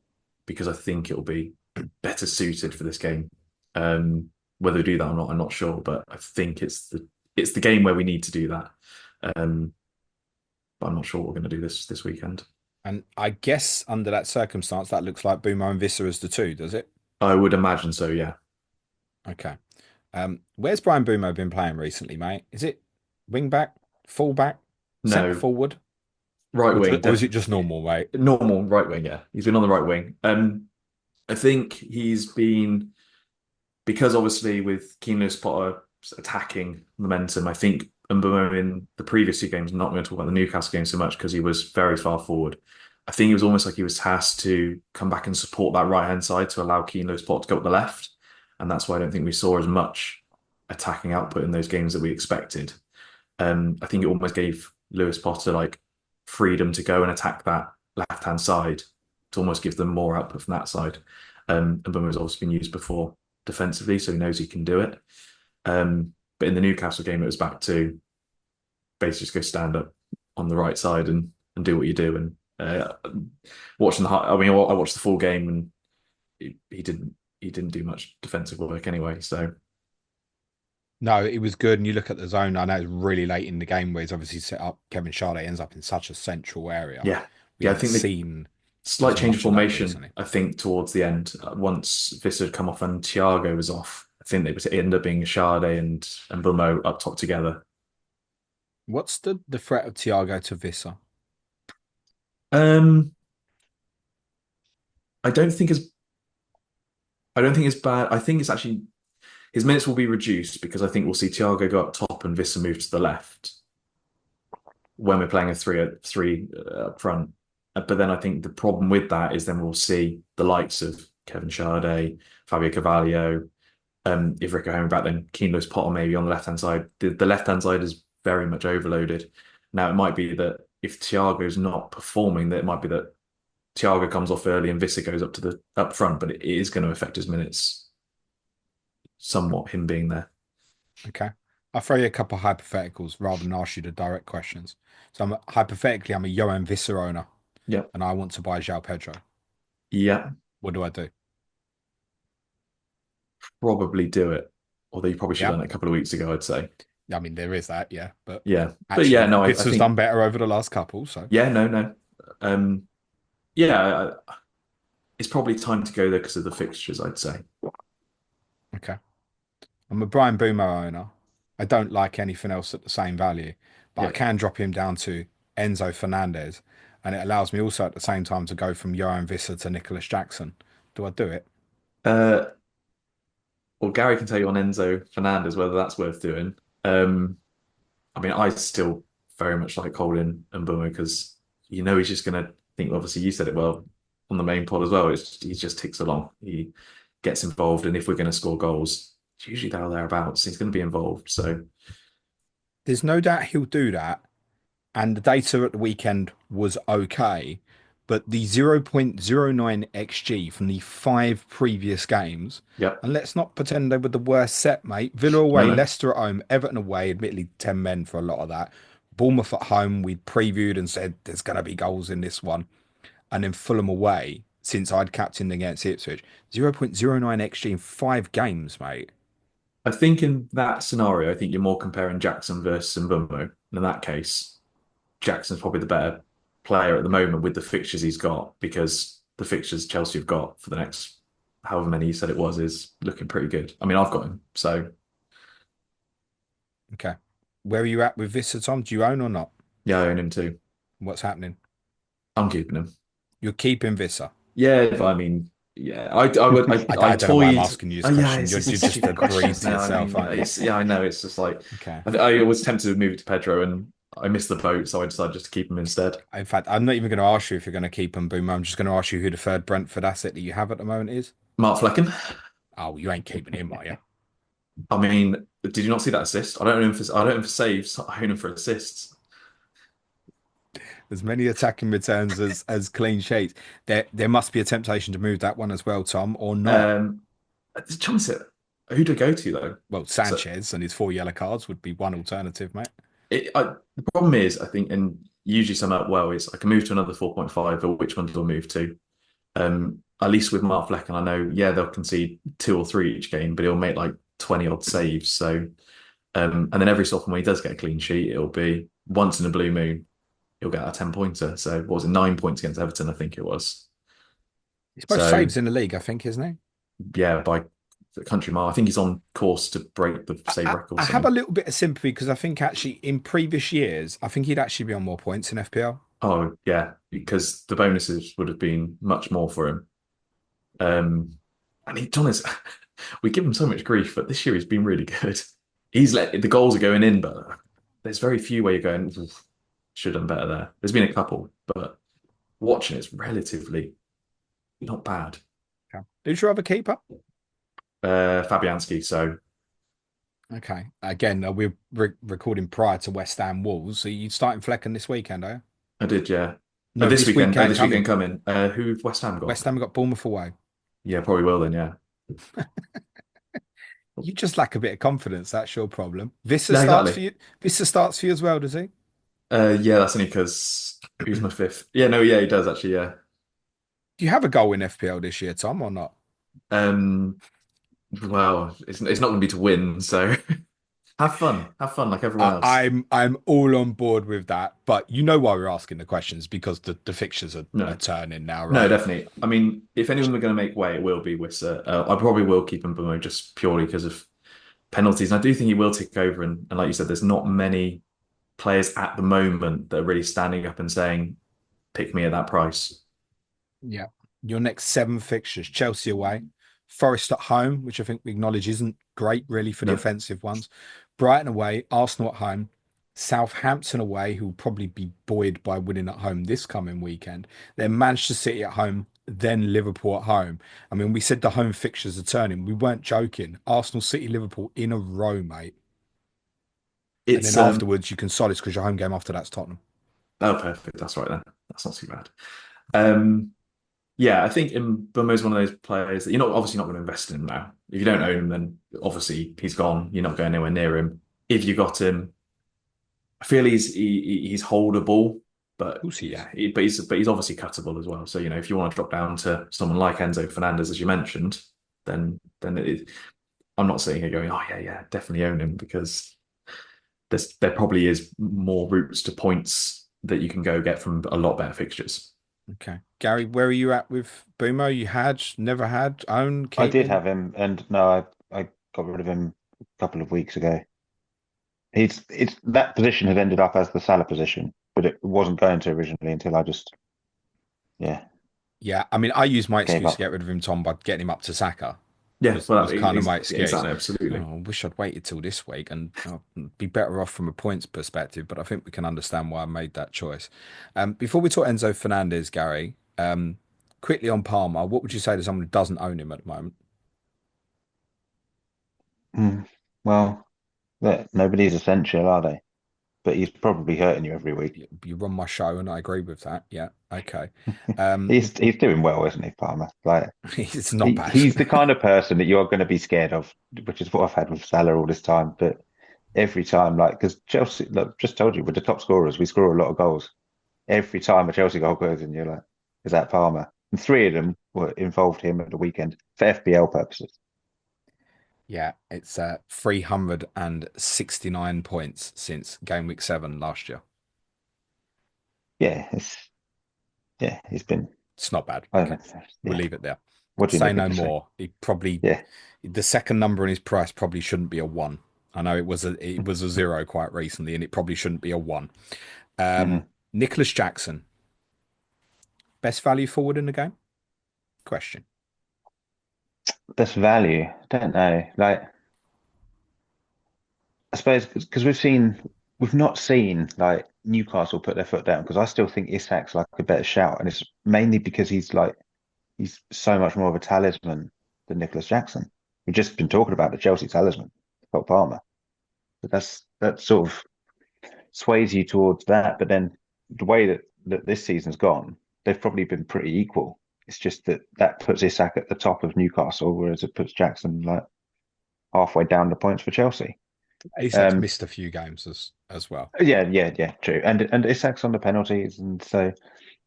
because I think it'll be better suited for this game. Whether we do that or not, I'm not sure, but I think it's the game where we need to do that. Um, but I'm not sure what we're going to do this weekend. And I guess under that circumstance, that looks like Mbeumo and Wissa as the two, does it? I would imagine so, yeah. Okay. Where's Bryan Mbeumo been playing recently, mate? Is it wing back, full back, centre No, forward, right wing, or is it just normal, mate? normal right wing, yeah. He's been on the right wing. I think he's been because obviously with Keane Potter attacking momentum, I think Mbeumo in the previous two games, not going to talk about the Newcastle game so much because he was very far forward. I think it was almost like he was tasked to come back and support that right hand side to allow Keane Potter to go up the left. And that's why I don't think we saw as much attacking output in those games that we expected. I think it almost gave Lewis Potter like freedom to go and attack that left hand side to almost give them more output from that side. And Mbeumo's also been used before defensively, so he knows he can do it. But in the Newcastle game, it was back to basically just go stand up on the right side and do what you do. And watching I mean, I watched the full game and he didn't do much defensive work anyway. So No, it was good. And you look at the zone, I know it's really late in the game where he's obviously set up. Kevin Schade ends up in such a central area. yeah, We yeah, I haven't think the seen slight as change of much of that formation. recently. I think towards the end, once Wissa had come off and Thiago was off, I think they would end up being Schade and Mbeumo up top together. What's the threat of Thiago to Wissa? Um, I don't think it's I don't think it's bad. I think it's actually his minutes will be reduced because I think we'll see Thiago go up top and Wissa move to the left when we're playing a three up front. But then I think the problem with that is then we'll see the likes of Kevin Schade, Fabio Carvalho, if Rico Home back, then Keane Potter maybe on the left hand side. The left hand side is very much overloaded. Now it might be that if Thiago's not performing, that it might be that Thiago comes off early and Wissa goes up to the up front, but it is going to affect his minutes somewhat. Him being there. Okay. I'll throw you a couple of hypotheticals rather than ask you the direct questions. So hypothetically, I'm a Yoane Wissa owner Yeah, and I want to buy João Pedro. yeah, What do I do? probably do it. Although you probably should have Yeah. done it a couple of weeks ago, I'd say. I mean, there is that, yeah. But But yeah, actually, no, I Vissa's done think better over the last couple. So, yeah, no, no, yeah, it's probably time to go there because of the fixtures, I'd say. okay. I'm a Bryan Mbeumo owner. I don't like anything else at the same value, but I Yeah, can drop him down to Enzo Fernandez. And it allows me also at the same time to go from Yoane Wissa to Nicholas Jackson. Do I do it? uh, well, Gary can tell you on Enzo Fernandez whether that's worth doing. Um, I mean, I still very much like Colin and Mbeumo because he's just going to think. Obviously, you said it well on the main pod as well. He just ticks along. He gets involved, and if we're going to score goals, it's usually there or thereabouts. He's going to be involved. So There's no doubt he'll do that. And the data at the weekend was okay, but the 0.09 XG from the five previous games, yeah, and let's not pretend they were the worst set, mate. Villa no, away, no, Leicester at home, Everton away, admittedly 10 men for a lot of that, Bournemouth at home, we'd previewed and said there's going to be goals in this one. And then Fulham away, since I'd captained against Ipswich, 0.09 XG in 5 games, mate. I think in that scenario, I think you're more comparing Jackson versus Mbeumo. And in that case, Jackson's probably the better player at the moment with the fixtures he's got because the fixtures Chelsea have got for the next however many you said it was is looking pretty good. I mean, I've got him, so Okay. Where are you at with Wissa, Tom? Do you own or not? yeah, I own him too. What's happening? I'm keeping him. You're keeping Wissa. Yeah, I mean, yeah, I would, I I don't know why I'm toyed. asking you this Oh yeah, question. it's You're just just stupid agreeing questions to now. I yourself, mean, aren't you? yeah, I know. It's just like Okay. I was tempted to move it to Pedro, and I missed the boat, so I decided just to keep him instead. In fact, I'm not even going to ask you if you're going to keep Mbeumo. I'm just going to ask you who the third Brentford asset that you have at the moment is. Mark Flekken. Oh, you ain't keeping him, are you? I mean, did you not see that assist? I don't own him for saves. I own him for assists. As many attacking returns as clean sheets. There must be a temptation to move that one as well, Tom, or not. Chance it. Who to go to though? Well, So Sanchez and his 4 yellow cards would be one alternative, mate. the problem is, I think, and usually sum up well is I can move to another 4.5, but which one do I move to? At least with Mark Flecken, I know, yeah, they'll concede 2 or 3 each game, but he'll make like 20 odd saves. So, and then every so often when he does get a clean sheet, it'll be once in a blue moon, he'll get a 10-pointer. So, what was it, 9 points against Everton? I think it was. He's both So, saves in the league, I think, isn't he? yeah, by the country mile, I think he's on course to break the save record I or have a something. little bit of sympathy because I think actually in previous years, I think he'd actually be on more points in FPL. Oh, yeah, because the bonuses would have been much more for him. And he, to be honest, we give him so much grief, but this year he's been really good. He's let the goals are going in, but there's very few where you're going, "Oof, should have done better there. There's been a couple, but watching it's relatively not bad. Okay. Who's your other keeper? Fabianski, so Okay. Again, we're recording prior to West Ham Wolves. So you starting Flecken this weekend, are you? I did, yeah. No, this weekend This weekend coming. coming. Who West Ham West got? Ham got Bournemouth away. Yeah, probably will then, yeah. You just lack a bit of confidence. That's your problem. Vista No, starts for exactly. you. Vista starts for you as well, does he? Yeah, that's only because who's my fifth? Yeah, no, yeah, he does actually, yeah. Do you have a goal in FPL this year, Tom, or not? Um, well, it's not going to be to win, so have fun like everyone else. I'm all on board with that, but you know why we're asking the questions because the fixtures are No, turning now, no, right? definitely. I mean, if anyone we're going to make way, it will be Wissa. I probably will keep Mbeumo just purely because of penalties, and I do think he will tick over. And like you said, there's not many players at the moment that are really standing up and saying, "Pick me at that price." Yeah. Your next 7 fixtures: Chelsea away, Forest at home, which I think we acknowledge isn't great really for the No, offensive ones. Brighton away, Arsenal at home, Southampton away, who will probably be buoyed by winning at home this coming weekend. Then Manchester City at home, then Liverpool at home. I mean, we said the home fixtures are turning. We weren't joking. Arsenal, City, Liverpool in a row, mate. And then it's afterwards, you can solace because your home game after that's Tottenham. oh perfect. That's right then. That's not too bad. Um, Yeah, I think Mbeumo's one of those players that you're not obviously not going to invest in him now. If you don't own him, then obviously he's gone. You're not going anywhere near him. If you got him, I feel he's holdable, Of but course he is. yeah, but he's obviously cuttable as well. So you know, if you want to drop down to someone like Enzo Fernandez, as you mentioned, then I'm not sitting here going, oh yeah, definitely own him because there probably is more routes to points that you can go get from a lot better fixtures. Okay. Gary, where are you at with Boomo? You had, never had, own, I did keeping? have him, and no, I got rid of him a couple of weeks ago. It's that position had ended up as the Salah position, but it wasn't going to originally until I just yeah Yeah, I mean, I used my gave excuse to up. get rid of him, Tom, by getting him up to Saka. Yeah, well, Was kind of my yeah, excuse. exactly, Oh, absolutely. I wish I'd waited till this week and be better off from a points perspective, but I think we can understand why I made that choice. Before we talk Enzo Fernandez, Gary, quickly on Palmer, what would you say to someone who doesn't own him at the moment? Mm, well, nobody's essential, are they? But he's probably hurting you every week. You run my show, and I agree with that. Yeah, okay. Um, He's doing well, isn't he, Palmer? Like it's not bad. he's the kind of person that you're going to be scared of, which is what I've had with Salah all this time. But every time, like, because Chelsea, look, just told you, with the top scorers, we score a lot of goals. Every time a Chelsea goal goes in, you're like, is that Palmer? And three of them were involved him at the weekend for FPL purposes. Yeah, it's 369 points since game week 7 last year. Yeah, he's been. It's not bad. I don't Okay, know. we'll Yeah, leave it there. what do you Say need me no to say? more. He probably Yeah. the second number in his price probably shouldn't be a 1. I know it was a 0 quite recently, and it probably shouldn't be a 1. Mhm. Nicholas Jackson, best value forward in the game? Question. Best value. Don't know. Like, I suppose because we've not seen like Newcastle put their foot down because I still think Isak's like a better shout, and it's mainly because he's so much more of a talisman than Nicholas Jackson. We've just been talking about the Chelsea talisman, Cole Palmer. But that sort of sways you towards that. But then the way that this season's gone, they've probably been pretty equal. It's just that puts Isak at the top of Newcastle, whereas it puts Jackson like halfway down the points for Chelsea. Isak's Um, missed a few games as well. yeah, true. And Isak's on the penalties, and so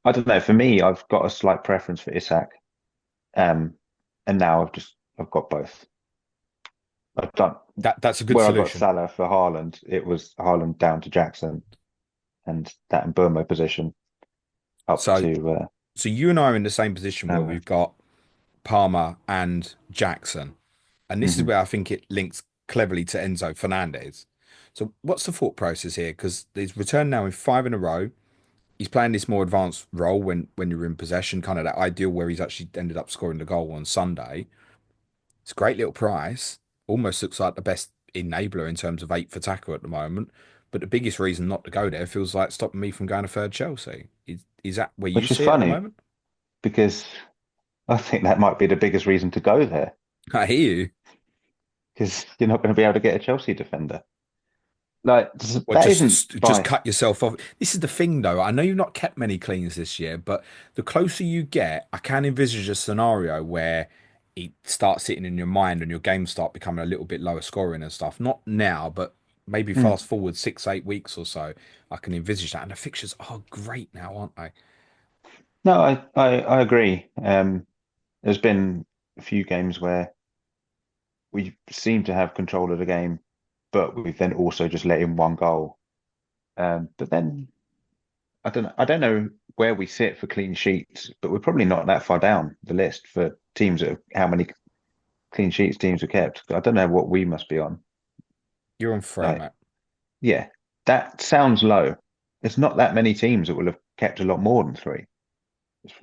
I don't know. For me, I've got a slight preference for Isak. And now I've got both. I've done That's a good where I got solution. Salah for Haaland. It was Haaland down to Jackson and that Mbeumo position up So to so you and I are in the same position where Salah. we've got Palmer and Jackson. And this is Hmm. where I think it links cleverly to Enzo Fernandez. So what's the thought process here? Because he's returned now in 5 in a row. He's playing this more advanced role when you're in possession, kind of that ideal where he's actually ended up scoring the goal on Sunday. It's a great little price. Almost looks like the best enabler in terms of 8 for tackle at the moment. But the biggest reason not to go there feels like stopping me from going to third Chelsea. Is that where you Which is see it at the funny moment? because I think that might be the biggest reason to go there I hear you. because you're not going to be able to get a Chelsea defender. Like Or that isn't just by. cut yourself off. This is the thing, though. I know you've not kept many cleans this year, but the closer you get, I can envisage a scenario where it starts sitting in your mind and your games start becoming a little bit lower scoring and stuff. Not now, but maybe Hmm. fast forward 6, 8 weeks or so. I can envisage that. And the fixtures are great now, aren't they? No, I agree. There's been a few games where we seem to have control of the game, but we've then also just let in one goal. But then I don't know where we sit for clean sheets, but we're probably not that far down the list for teams that how many clean sheets teams have kept. I don't know what we must be on. You're on three, Like, mate. yeah, that sounds low. There's not that many teams that will have kept a lot more than three. It's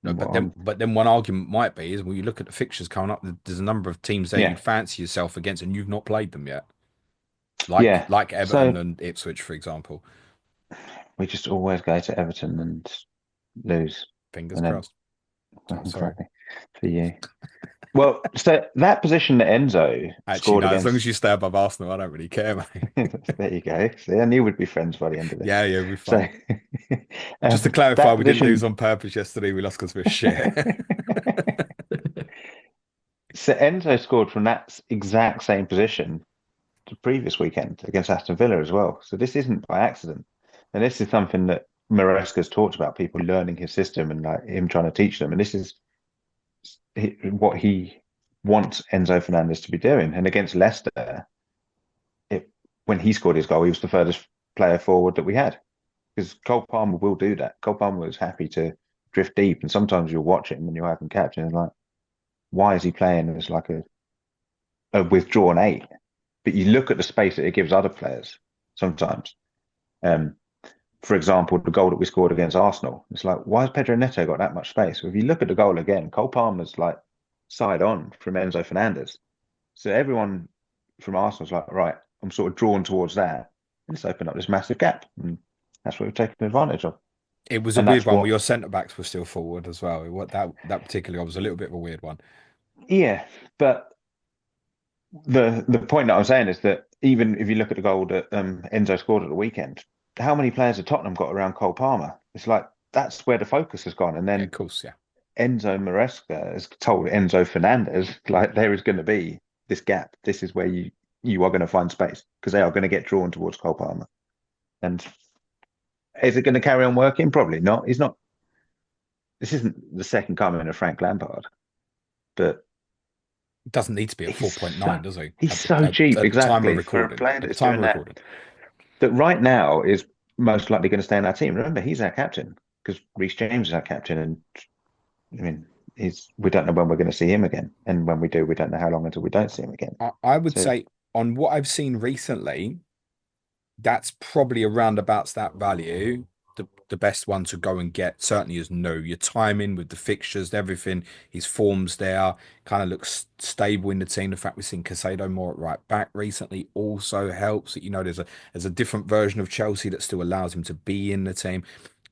No, from what but then, I'm, but then one argument might be is when you look at the fixtures coming up, there's a number of teams there yeah, you'd fancy yourself against, and you've not played them yet, like yeah. like Everton So and Ipswich, for example. we just always go to Everton and lose, Fingers and then crossed. Oh, sorry. exactly for you. Well, so that position that Enzo Actually, scored no, as long as against, you stay above Arsenal, I don't really care, mate. there you go. See, I knew we'd be friends by the end of this. Yeah, yeah, we're So, fine. Just to clarify, that we didn't lose position, on purpose yesterday. We lost because we're shit. so Enzo scored from that exact same position the previous weekend against Aston Villa as well. So this isn't by accident, and this is something that Maresca's talked about, people learning his system and like him trying to teach them, and this is what he wants Enzo Fernandez to be doing. And against Leicester, it, when he scored his goal, he was the furthest player forward that we had because Cole Palmer will do that. Cole Palmer was happy to drift deep, and sometimes you'll watch him and you'll have him catch, and like, why is he playing as like a withdrawn eight? But you look at the space that it gives other players sometimes. Um, for example, the goal that we scored against Arsenal, it's like, why has Pedro Neto got that much space? Well, if you look at the goal again, Cole Palmer's like side on from Enzo Fernandez. So everyone from Arsenal's like, right, I'm sort of drawn towards that. Let's open up this massive gap. And that's what we've taken advantage of. It was a And weird that's one where what, your centre backs were still forward as well. What that particular goal was a little bit of a weird one. yeah. But the point that I'm saying is that even if you look at the goal that Enzo scored at the weekend, how many players have Tottenham got around Cole Palmer? It's like that's where the focus has gone. And Yeah, of then course, yeah. Enzo Maresca has told Enzo Fernandez, like there is going to be this gap. This is where you are going to find space because they are going to get drawn towards Cole Palmer. And is it going to carry on working? Probably not. He's not. This isn't the second coming of Frank Lampard, but It doesn't need to be at he's 4.9, so, does he? he's so cheap, At the time of exactly, for a recording. player At the that's time doing of that. recording. That right now is most likely going to stay in our team. Remember, he's our captain because Reece James is our captain, and I mean, we don't know when we're going to see him again, and when we do, we don't know how long until we don't see him again. I would So say on what I've seen recently, that's probably around about that value. The best one to go and get certainly is no. Your timing with the fixtures, everything, his form's there, kind of looks stable in the team. The fact we've seen Casado more at right back recently also helps. You know, there's a different version of Chelsea that still allows him to be in the team.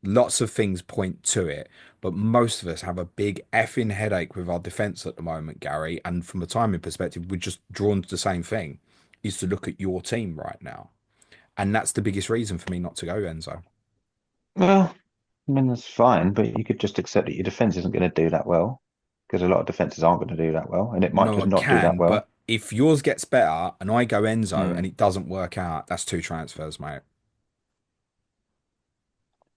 Lots of things point to it, but most of us have a big effing headache with our defense at the moment, Gary. And from a timing perspective, we're just drawn to the same thing, is to look at your team right now. And that's the biggest reason for me not to go, Enzo. well, I mean, that's fine, but you could just accept that your defense isn't going to do that well because a lot of defenses aren't going to do that well, and it might No, just I not do that can, well. but if yours gets better and I go Enzo and Mm, it doesn't work out, that's two transfers, mate.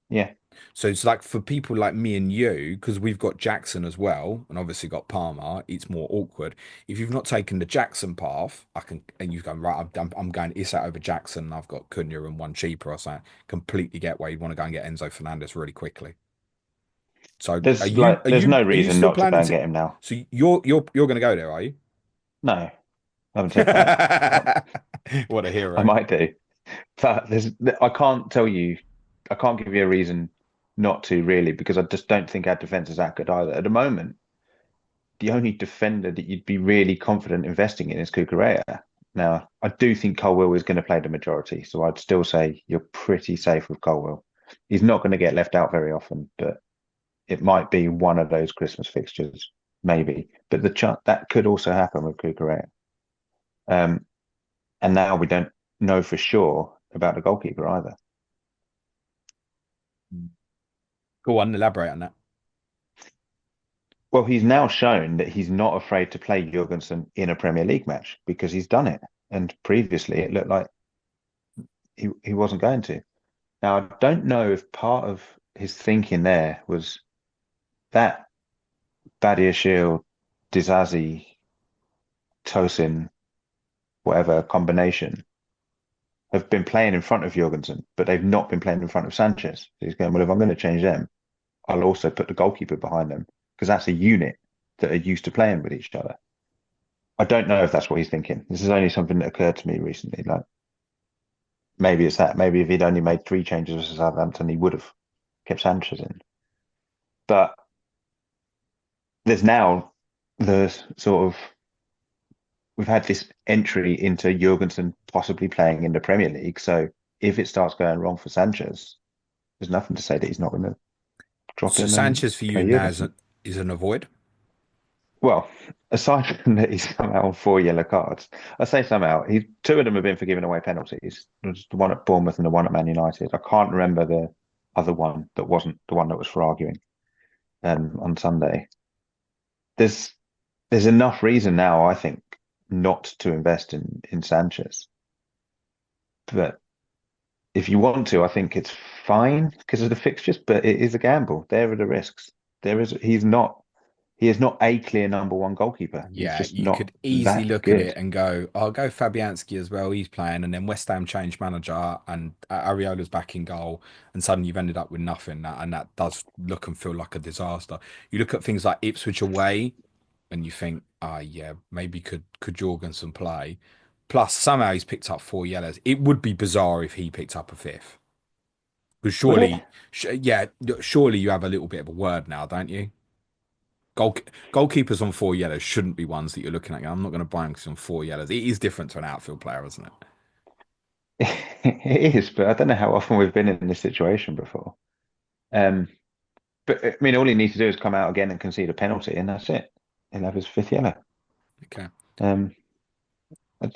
yeah, So it's like for people like me and you, because we've got Jackson as well, and obviously got Palmer, it's more awkward. If you've not taken the Jackson path, I can, and you've gone, right, I'm going Issa over Jackson, and I've got Cunha and one cheaper or something. Completely get why you'd want to go and get Enzo Fernandez really quickly. So are you are there's you no are you reason still not to go planning and to? get him now. So you're going to go there, are you? No, I haven't said that. What a I hero. might do, but I can't tell you, I can't give you a reason not to really because I just don't think our defense is that good either. At the moment, the only defender that you'd be really confident investing in is Cucurella. Now, I do think Colwill is going to play the majority, so I'd still say you're pretty safe with Colwill. He's not going to get left out very often, but it might be one of those Christmas fixtures, maybe. But that could also happen with Cucurella. Um, and now we don't know for sure about the goalkeeper either. Go on, elaborate on that. Well, he's now shown that he's not afraid to play Jorgensen in a Premier League match because he's done it. And previously, it looked like he wasn't going to. Now, I don't know if part of his thinking there was that Badia Shield, Dizazi, Tosin, whatever combination, have been playing in front of Jorgensen, but they've not been playing in front of Sanchez. So he's going, well, if I'm going to change them, I'll also put the goalkeeper behind them because that's a unit that are used to playing with each other. I don't know if that's what he's thinking. This is only something that occurred to me recently. Like maybe it's that. Maybe if he'd only made 3 changes versus Southampton, he would have kept Sanchez in. But there's now the sort of we've had this entry into Jorgensen possibly playing in the Premier League. So if it starts going wrong for Sanchez, there's nothing to say that he's not going to drop So in and Sanchez for you play now Jorgensen. is an avoid. Well, aside from that, he's come out on 4 yellow cards. I say somehow he 2 of them have been for giving away penalties. There's the one at Bournemouth and the one at Man United. I can't remember the other one that wasn't the one that was for arguing on Sunday. There's there's enough reason now, I think, not to invest in Sanchez. But if you want to, I think it's fine because of the fixtures, but it is a gamble. There are the risks. He is not a clear #1 goalkeeper. He's Yeah, just you not could easily that look at good. it and go, I'll go Fabianski as well. He's playing, and then West Ham changed manager, and Ariola's back in goal, and suddenly you've ended up with nothing. And that does look and feel like a disaster. You look at things like Ipswich away, and you think, ah, yeah, maybe could Jorgensen play? Plus, somehow he's picked up 4 yellows. It would be bizarre if he picked up a fifth. Because Would it? yeah, surely you have a little bit of a word now, don't you? Goal, Goalkeepers on 4 yellows shouldn't be ones that you're looking at. I'm not going to buy him because he's on 4 yellows. It is different to an outfield player, isn't it? It is, but I don't know how often we've been in this situation before. Um, but I mean, all he needs to do is come out again and concede a penalty, and that's it. He'll have his 5th yellow. Okay. Um,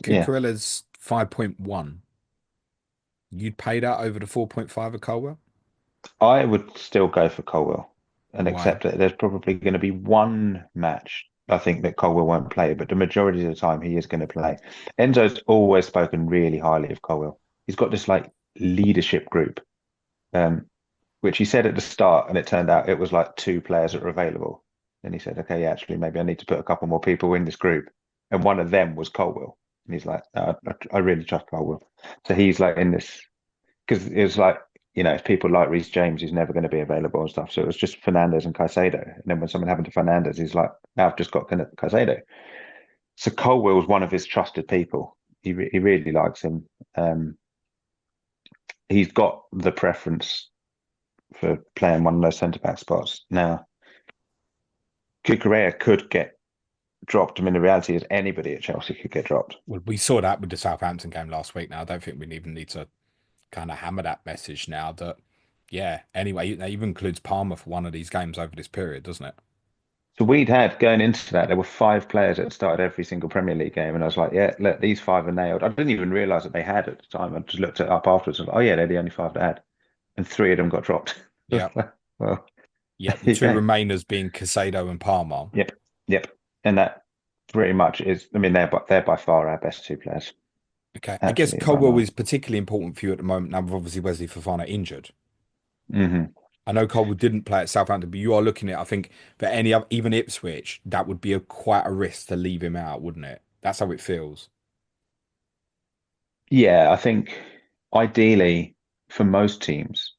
yeah, Cucurella's 5.1. You'd pay that over the 4.5 of Colwell? I would still go for Colwill and Why? accept that there's probably going to be one match, I think that Colwill won't play, but the majority of the time he is going to play. Enzo's always spoken really highly of Colwill. He's got this like leadership group, um, which he said at the start, and it turned out it was like 2 players that were available. And he said, okay, yeah, actually, maybe I need to put a couple more people in this group. And one of them was Colwill. And he's like, no, I really trust Colwill. So he's like in this, because it was like, if people like Reece James, he's never going to be available and stuff. So it was just Fernandez and Caicedo. And then when something happened to Fernandez, he's like, now I've just got Caicedo. So Colwill's one of his trusted people. He really likes him. He's got the preference for playing one of those centre-back spots. Now, Cucurella could get dropped. I mean, the reality is anybody at Chelsea could get dropped. Well, we saw that with the Southampton game last week. Now, I don't think we even need to kind of hammer that message now that, yeah, anyway, that even includes Palmer for one of these games over this period, doesn't it? So we'd had, going into that, there were 5 players that started every single Premier League game. And I was like, yeah, look, these 5 are nailed. I didn't even realise that they had at the time. I just looked it up afterwards. And, oh, yeah, they're the only 5 that had. And 3 of them got dropped. Yeah. Well, yeah, the 2 remainers being Caicedo and Palmer. Yep. And that pretty much is, I mean, they're by far our best 2 players. Okay. I guess Colwill is particularly important for you at the moment. Now, obviously, Wesley Fofana injured. Mm-hmm. I know Colwill didn't play at Southampton, but you are looking at, I think, for any other, even Ipswich, that would be quite a risk to leave him out, wouldn't it? That's how it feels. Yeah, I think ideally for most teams,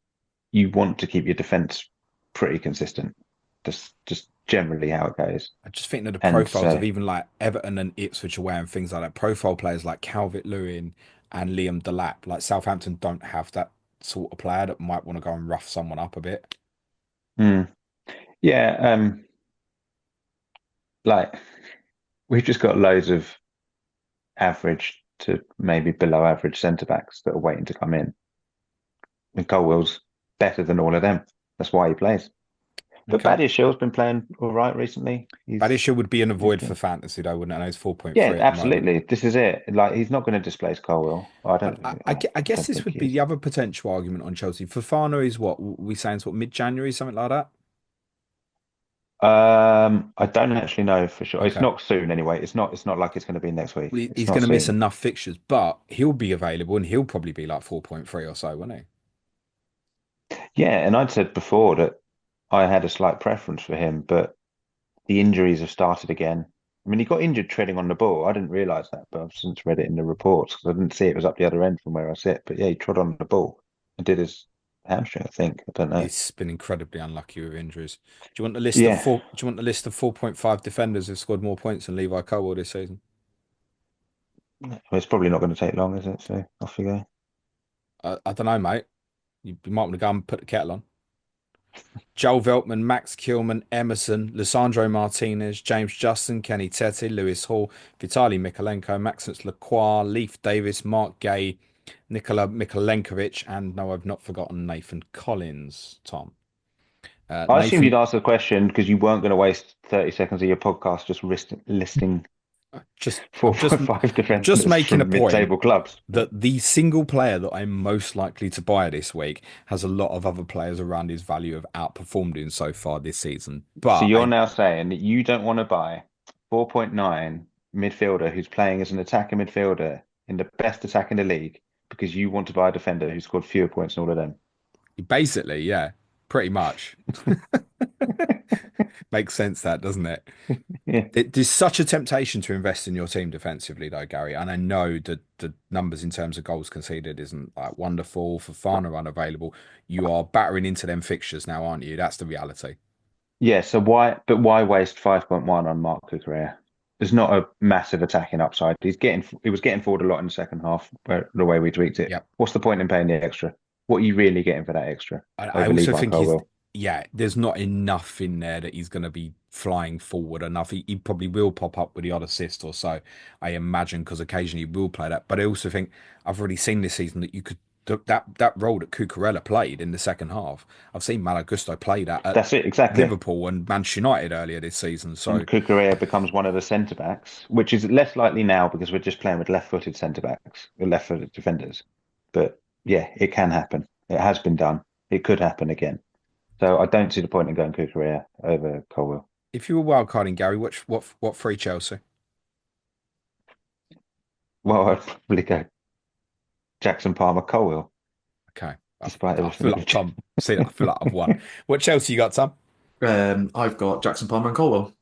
you want to keep your defence pretty consistent. Just generally how it goes. I just think that the profiles of even like Everton and Ipswich away and things like that, profile players like Calvert-Lewin and Liam Delap, like Southampton don't have that sort of player that might want to go and rough someone up a bit. Yeah, like we've just got loads of average to maybe below average centre backs that are waiting to come in. And Colwill's better than all of them. That's why he plays. But okay. Badiashiel's been playing all right recently. Badiashiel would be an avoid for fantasy, though, wouldn't it? I know he's 4.3. Yeah, absolutely. This is it. Like he's not going to displace Colwill. I guess this would be the other potential argument on Chelsea. Fofana is what we saying, mid-January, something like that. I don't actually know for sure. Okay. It's not soon anyway. It's not like it's going to be next week. He's going to miss enough fixtures, but he'll be available and he'll probably be like 4.3 or so, won't he? Yeah, and I'd said before that I had a slight preference for him, but the injuries have started again. I mean, he got injured treading on the ball. I didn't realise that, but I've since read it in the reports because I didn't see it was up the other end from where I sit. But yeah, he trod on the ball and did his hamstring, I think. I don't know. He's been incredibly unlucky with injuries. Do you want the list of 4? Do you want the list of 4.5 defenders who've scored more points than Levi Colwill this season? Well, it's probably not going to take long, is it? So off you go. I don't know, mate. You might want to go and put the kettle on. Joel Veltman, Max Kilman, Emerson, Lisandro Martinez, James Justin, Kenny Tete, Lewis Hall, Vitaly Mikalenko, Maxence Lacroix, Leif Davis, Mark Gay, Nikola Mikalenkovic, and no, I've not forgotten Nathan Collins, Tom. I assume you'd ask the question because you weren't going to waste 30 seconds of your podcast just listing just 4.5 defenders just making a point mid-table clubs. That the single player that I'm most likely to buy this week has a lot of other players around his value have outperformed him so far this season. But so you're now saying that you don't want to buy 4.9 midfielder who's playing as an attacking midfielder in the best attack in the league because you want to buy a defender who scored fewer points than all of them. Basically, yeah, pretty much. Makes sense, that, doesn't it? Yeah. There's such a temptation to invest in your team defensively, though, Gary. And I know that the numbers in terms of goals conceded isn't like wonderful. Fofana unavailable. You are battering into them fixtures now, aren't you? That's the reality. Yeah. So why waste 5.1 on Mark Cucurella? There's not a massive attacking upside. He was getting forward a lot in the second half, the way we tweaked it. Yep. What's the point in paying the extra? What are you really getting for that extra? I also think there's not enough in there that he's going to be flying forward enough. He probably will pop up with the odd assist or so, I imagine, because occasionally he will play that. But I also think I've already seen this season that you could that role that Cucurella played in the second half. I've seen Malo Gusto play that at That's it, exactly. Liverpool and Manchester United earlier this season. So and Cucurella becomes one of the centre backs, which is less likely now because we're just playing with left-footed centre backs, or left-footed defenders. But yeah, it can happen. It has been done. It could happen again. So I don't see the point in going Cucurella over Colwill. If you were wildcarding Gary, what three Chelsea? Well, I'd probably go Jackson Palmer Colwill, Okay. despite I everything feel that like we've just. Tom. See, I feel like I've won. What Chelsea you got, Tom? I've got Jackson Palmer and Colwill.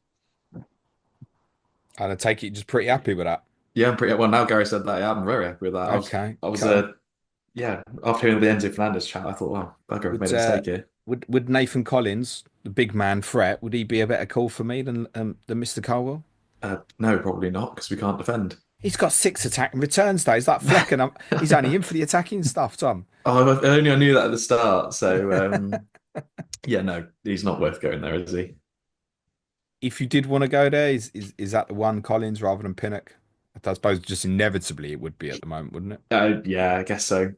And I take it you're just pretty happy with that. Yeah, I'm pretty well now. Gary said that. Yeah, I'm very happy with that. Okay, I was, cool. yeah. After hearing the Enzo Fernandez chat, I thought, wow, bugger, I've made Would a mistake here. would Nathan Collins, the big man threat, would he be a better call for me than Mr. Colwell? No, probably not because we can't defend. He's got 6 attacking returns though. He's like Flekken. He's only in for the attacking stuff, Tom. Oh, I only I knew that at the start. So, yeah, no, he's not worth going there, is he? If you did want to go there, is that the one Collins rather than Pinnock? I suppose just inevitably it would be at the moment, wouldn't it? Yeah, I guess so.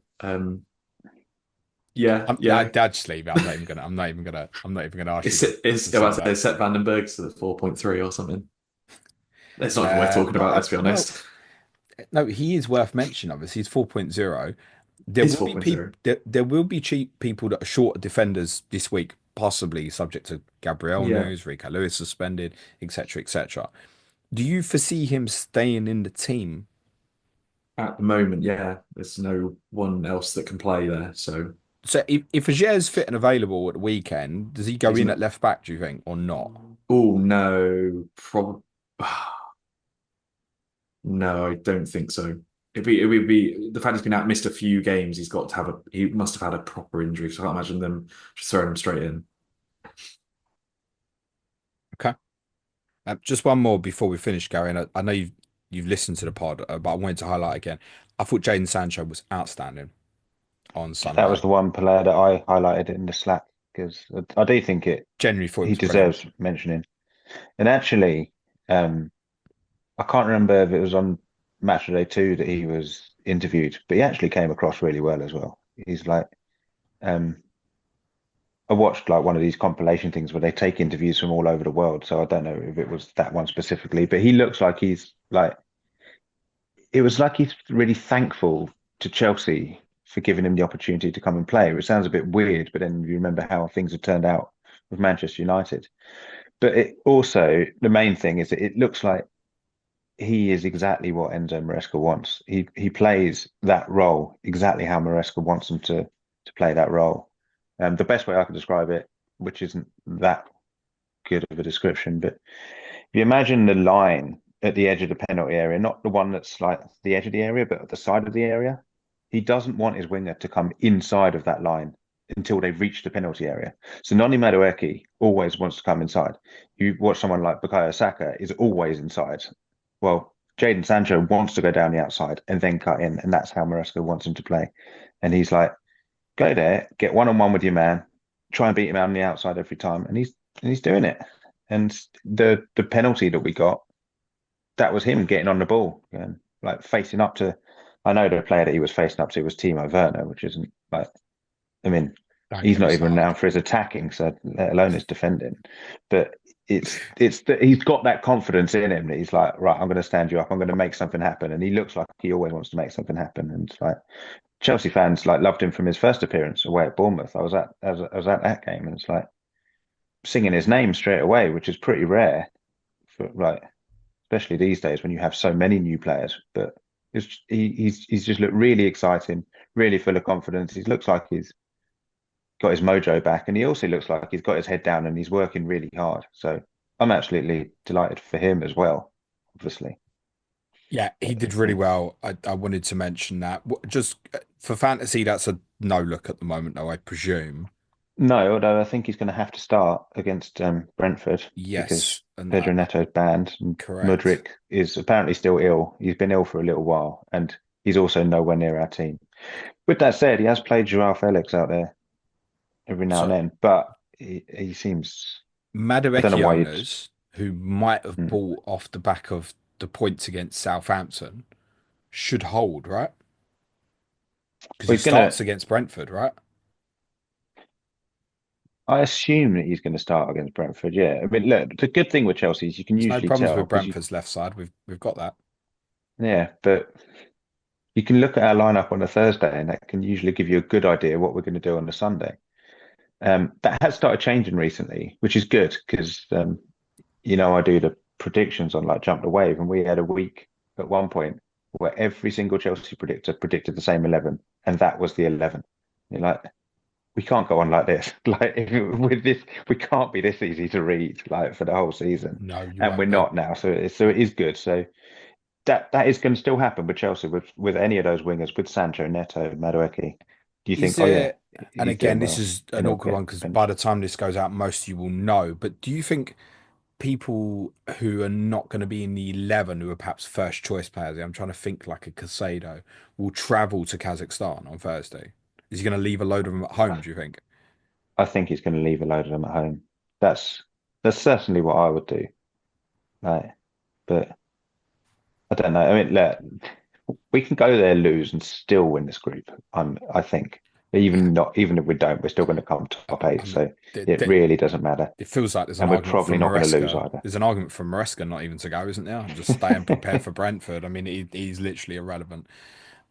Yeah, I'd yeah. just leave it. I'm not even gonna ask you to I say was about to that. say set Vandenberg's to the 4.3 or something. It's not even worth talking about, let's be Well, honest. no, he is worth mentioning. Obviously, he's 4.0. There It's will be people. 4.0. There will be cheap people that are short of defenders this week, possibly subject to Gabriel Yeah, news, Rico Lewis suspended, etc., etc. Do you foresee him staying in the team? at the moment, yeah, there's no one else that can play there. So So if Ajer's fit and available at the weekend, does he go he's in not. at left back? Do you think, or not? Oh no, probably. No, I don't think so. It would be the fact he's been out, missed a few games. He's got to have a. He must have had a proper injury. So I can't imagine them just throwing him straight in. Okay. Just one more before we finish, Gary. And I know you've listened to the pod, but I wanted to highlight again. I thought Jaden Sancho was outstanding on That was Sunday. the one player that I highlighted in the Slack because I do think Genuinely thought he he was brilliant. deserves mentioning. And actually, I can't remember if it was on Match of Day 2 that he was interviewed, but he actually came across really well as well. He's like, um, I watched like one of these compilation things where they take interviews from all over the world. So I don't know if it was that one specifically, but he looks like he's like, it was like he's really thankful to Chelsea for giving him the opportunity to come and play. It sounds a bit weird, but then you remember how things have turned out with Manchester United. But it also, the main thing is that it looks like he is exactly what Enzo Maresca wants. He plays that role exactly how Maresca wants him to play that role. The best way I can describe it, which isn't that good of a description, but if you imagine the line at the edge of the penalty area, not the one that's like the edge of the area, but at the side of the area, he doesn't want his winger to come inside of that line until they've reached the penalty area. So Noni Madueke always wants to come inside. You watch someone like Bukayo Saka is always inside. Well, Jaden Sancho wants to go down the outside and then cut in, and that's how Maresca wants him to play. And he's like, go there, get one on one with your man, try and beat him out on the outside every time, and he's doing it. And the penalty that we got, that was him getting on the ball and like facing up to. I know the player that he was facing up to was Timo Werner, which isn't like. I mean, Don't he's get me not even started. renowned for his attacking, so let alone his defending. But it's that he's got that confidence in him that he's like, right, I'm going to stand you up. I'm going to make something happen, and he looks like he always wants to make something happen. And like Chelsea fans like loved him from his first appearance away at Bournemouth. I was at that game, and it's like singing his name straight away, which is pretty rare for like especially these days when you have so many new players. But he's just looked really exciting, really full of confidence. He looks like he's got his mojo back, and he also looks like he's got his head down and he's working really hard. So I'm absolutely delighted for him as well, obviously. Yeah, he did really well. I wanted to mention that. Just for fantasy, that's a no look at the moment, though, I presume. No, although I think he's going to have to start against Brentford because Yes, and Pedro Neto's banned and correct. Mudryk is apparently still ill. He's been ill for a little while and he's also nowhere near our team. With that said, he has played Joao Felix out there every now and So then, but he seems, I don't know Madueke why you'd. owners who might have Hmm. bought off the back of the points against Southampton should hold, right? Because Well, he he's going to, starts against Brentford, right? I assume that he's going to start against Brentford. Yeah. I mean, look, the good thing with Chelsea is you can There's no usually problems tell with because you, Brentford's left side. We've got that. yeah, but you can look at our lineup on a Thursday and that can usually give you a good idea what we're going to do on the Sunday. That has started changing recently, which is good because I do the predictions on like Jump the Wave, and we had a week at one point where every single Chelsea predictor predicted the same 11, and that was the 11. You're like, we can't go on like this. Like with this, we can't be this easy to read like for the whole season, No, you and we're won't be. not now. So it is good. So that is going to still happen with Chelsea with any of those wingers, with Sancho, Neto, Madueke. Do you Is think, oh yeah, there, and he's again, doing this well, is and an he'll awkward get one because by benched? the time this goes out, most of you will know. But do you think people who are not going to be in the 11, who are perhaps first choice players, I'm trying to think like a Casado, will travel to Kazakhstan on Thursday? Is he going to leave a load of them at home, I, do you think? I think he's going to leave a load of them at home. That's that's certainly what I would do. Like, but I don't know. I mean, look, we can go there, lose, and still win this group. I think Yeah. even if we don't, we're still going to come top eight. I mean, So it really doesn't matter, it feels like there's an and we're argument for probably not going to lose Maresca. either. There's an argument for Maresca not even to go, isn't there? And just stay and prepare for Brentford. I mean, he's literally irrelevant.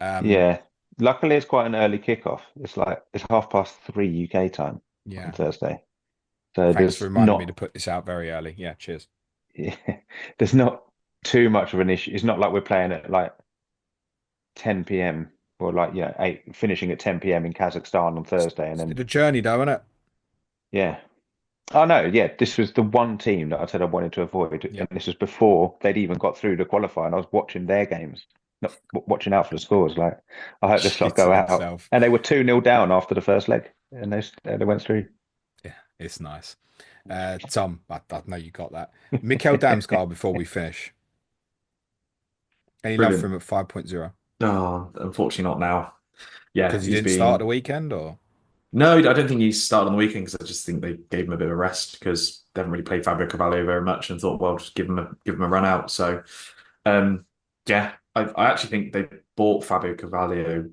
Um, Yeah. Luckily, it's quite an early kickoff. It's 3:30 UK time on yeah. Thursday. So Thanks for there's reminding me to not put this out very early. Yeah, cheers. yeah, there's not too much of an issue. It's not like we're playing at like 10 p.m. or like eight finishing at 10 p.m. in Kazakhstan on Thursday, and It's then the journey, though, isn't it? yeah. Oh no, yeah, this was the one team that I said I wanted to avoid, Yeah. and this was before they'd even got through the qualifying. I was watching their games, not watching out for the scores. Like, I hope this lot go Shitting out, himself. and they were 2-0 down after the first leg, and they went through. Yeah, it's nice. Tom, I know you got that. Mikel Damsgaard before we finish. Any love for Brilliant. him at 5.0? Oh, unfortunately not now. Yeah, Because he he's didn't start at the been. weekend, or No, I don't think he's started on the weekend because I just think they gave him a bit of a rest because they haven't really played Fabio Carvalho very much and thought, well, just give him a run out. So, um, yeah, I actually think they bought Fabio Carvalho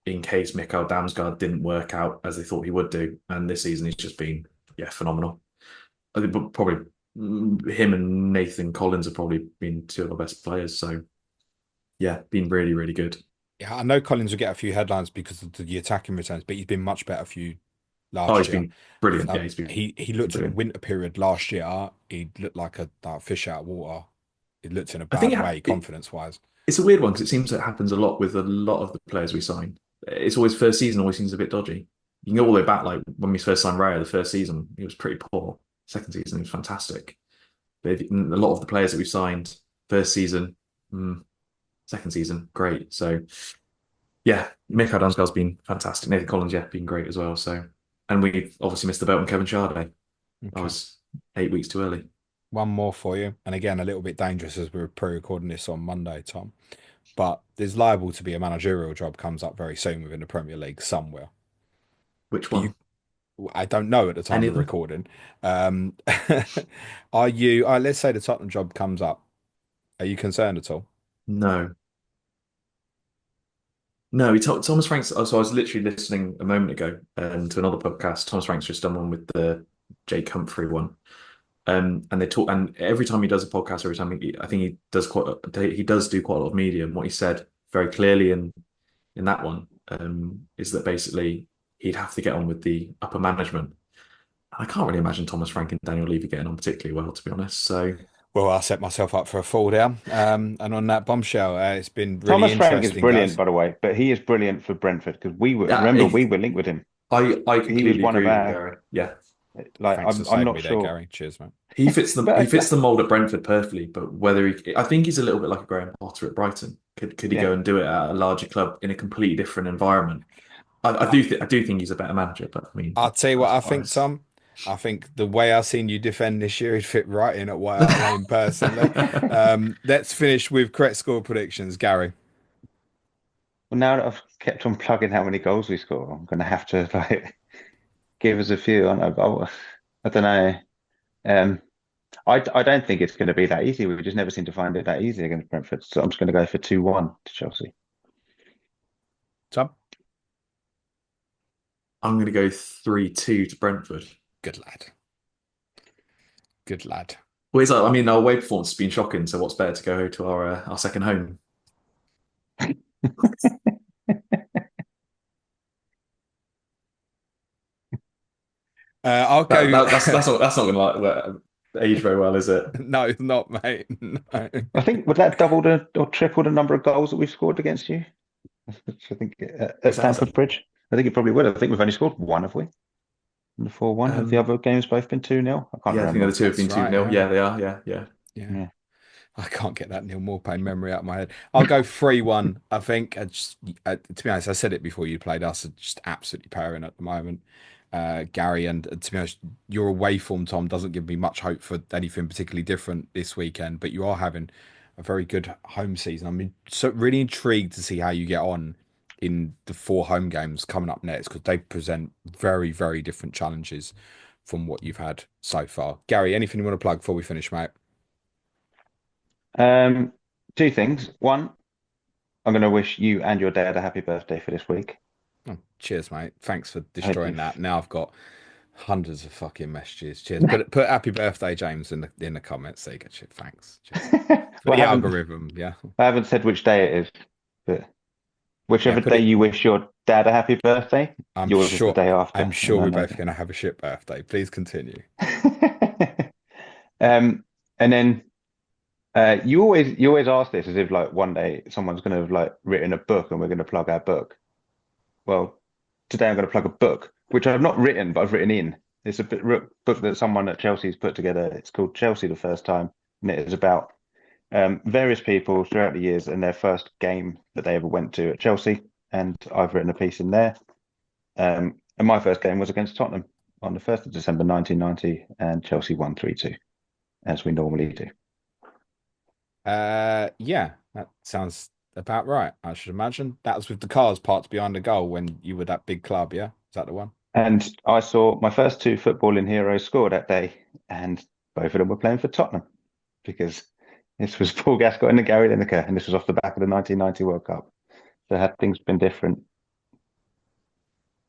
in case Mikael Damsgaard didn't work out as they thought he would do, and this season he's just been phenomenal. I think probably him and Nathan Collins have probably been two of the best players. So yeah, been really really good. yeah, I know Collins will get a few headlines because of the attacking returns, but he's been much better for you Oh, last he's year. been brilliant. Yeah, he's been He looked at the brilliant. winter period last year. He looked like a fish out of water. He looked in a I think bad way, confidence wise. it's a weird one because it seems it happens a lot with a lot of the players we sign. It's always first season always seems a bit dodgy. You can go all the way back, like when we first signed Raya, the first season he was pretty poor. Second season he was fantastic. But a lot of the players that we signed first season, second season, great. So yeah, Mikael Damsgaard's been fantastic. Nathan Collins, yeah, been great as well. So and we've obviously missed the boat on Kevin Sade. I Okay. was 8 weeks too early. One more for you. And again, a little bit dangerous as we're pre-recording this on Monday, Tom. But there's liable to be a managerial job comes up very soon within the Premier League somewhere. Which Are you, one? I don't know at the time Any of of them? recording. Um, are you, let's say the Tottenham job comes up. Are you concerned at all? No. No, Thomas Franks. So I was literally listening a moment ago to another podcast. Thomas Franks just done one with the Jake Humphrey one, and they talk. And every time he does a podcast, every time I think he does do quite a lot of media. And what he said very clearly in that one is that basically he'd have to get on with the upper management. I can't really imagine Thomas Frank and Daniel Levy getting on particularly well, to be honest. So Well, I set myself up for a fall down. And on that bombshell, it's been really Thomas Frank is interesting, brilliant, guys. by the way, but he is brilliant for Brentford because yeah, we were linked with him. I He was completely one of agree with you, our Gary. Yeah. like Thanks for I'm saving not me there, sure, Gary. Cheers, mate. He but fits the mold at Brentford perfectly, but I think he's a little bit like a Graham Potter at Brighton. Could he yeah, go and do it at a larger club in a completely different environment? I do think he's a better manager, but I mean I'll tell you what that's I think, bias. Tom. I think the way I've seen you defend this year, he'd fit right in at White Hart Lane personally. Let's finish with correct score predictions, Gary. well, now that I've kept on plugging how many goals we score, I'm going to have to like give us a few. I don't know. Um, I don't think it's going to be that easy. We just never seem to find it that easy against Brentford. So I'm just going to go for 2-1 to Chelsea. Tom? I'm going to go 3-2 to Brentford. Good lad. Good lad. Well, it's like, I mean, our away performance has been shocking. So what's better to go to our second home? I'll go. That's not going to like. age very well, is it? No, it's not, mate. No. I think would that double or triple the number of goals that we've scored against you? I think at Was that, is that Stamford Bridge. I think it probably would. I think we've only scored one, have we? In the 4-1. Have the um other games both been 2-0? I can't yeah, I think the remember. two have been That's 2 right, nil. yeah. Yeah, they are. Yeah, yeah. Yeah. Yeah. I can't get that Neil Maupay memory out of my head. I'll go 3-1. I think. To be honest, I said it before you played us. Are just absolutely powering at the moment, Gary. And to be honest, your away form, Tom, doesn't give me much hope for anything particularly different this weekend. But you are having a very good home season. I'm so really intrigued to see how you get on in the 4 home games coming up next because they present very, very different challenges from what you've had so far. Gary, anything you want to plug before we finish, mate? Um, Two things. One, I'm going to wish you and your dad a happy birthday for this week. Oh, cheers, mate. Thanks for I hope destroying that. you've. Now I've got hundreds of fucking messages. Cheers. Put happy birthday, James, in the comments. There you go. Cheers. Thanks. Cheers. For Well, the algorithm, yeah. I haven't said which day it is, but Yeah, whichever put day it. you wish your dad a happy birthday, I'm yours is the sure day I'm after, sure and I we're know both gonna have a shit birthday. Please continue. that. And then you always ask this as if like one day someone's going to have like written a book and we're going to plug our book. Well, today I'm going to plug a book which I've not written, but I've written in. It's a book that someone at Chelsea's put together. It's called Chelsea the First Time, and it is about various people throughout the years and their first game that they ever went to at Chelsea. And I've written a piece in there. And my first game was against Tottenham on the 1st of December 1990, and Chelsea won 3-2, as we normally do. Yeah, that sounds about right. I should imagine that was with the cars parked behind the goal when you were that big club. Yeah, is that the one? And I saw my first 2 footballing heroes score that day, and both of them were playing for Tottenham because this was Paul Gascoigne and Gary Lineker, and this was off the back of the 1990 World Cup. So had things been different,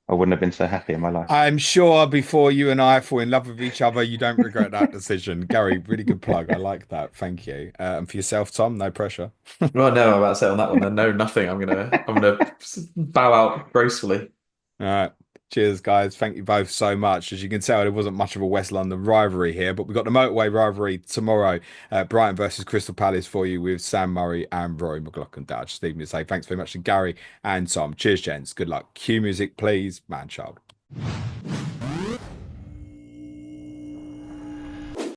I wouldn't have been so happy in my life. I'm sure before you and I fall in love with each other, you don't regret that decision. Gary, really good plug. I like that. Thank you. And for yourself, Tom, no pressure. Well, no, I'm about to say on that one. Then no, nothing. I'm gonna bow out gracefully. All right. Cheers, guys. Thank you both so much. As you can tell, there wasn't much of a West London rivalry here, but we've got the motorway rivalry tomorrow. Brighton versus Crystal Palace for you with Sam Murray and Rory McLaughlin. I'll just leave me to say thanks very much to Gary and Tom. Cheers, gents. Good luck. Cue music, please. Man child.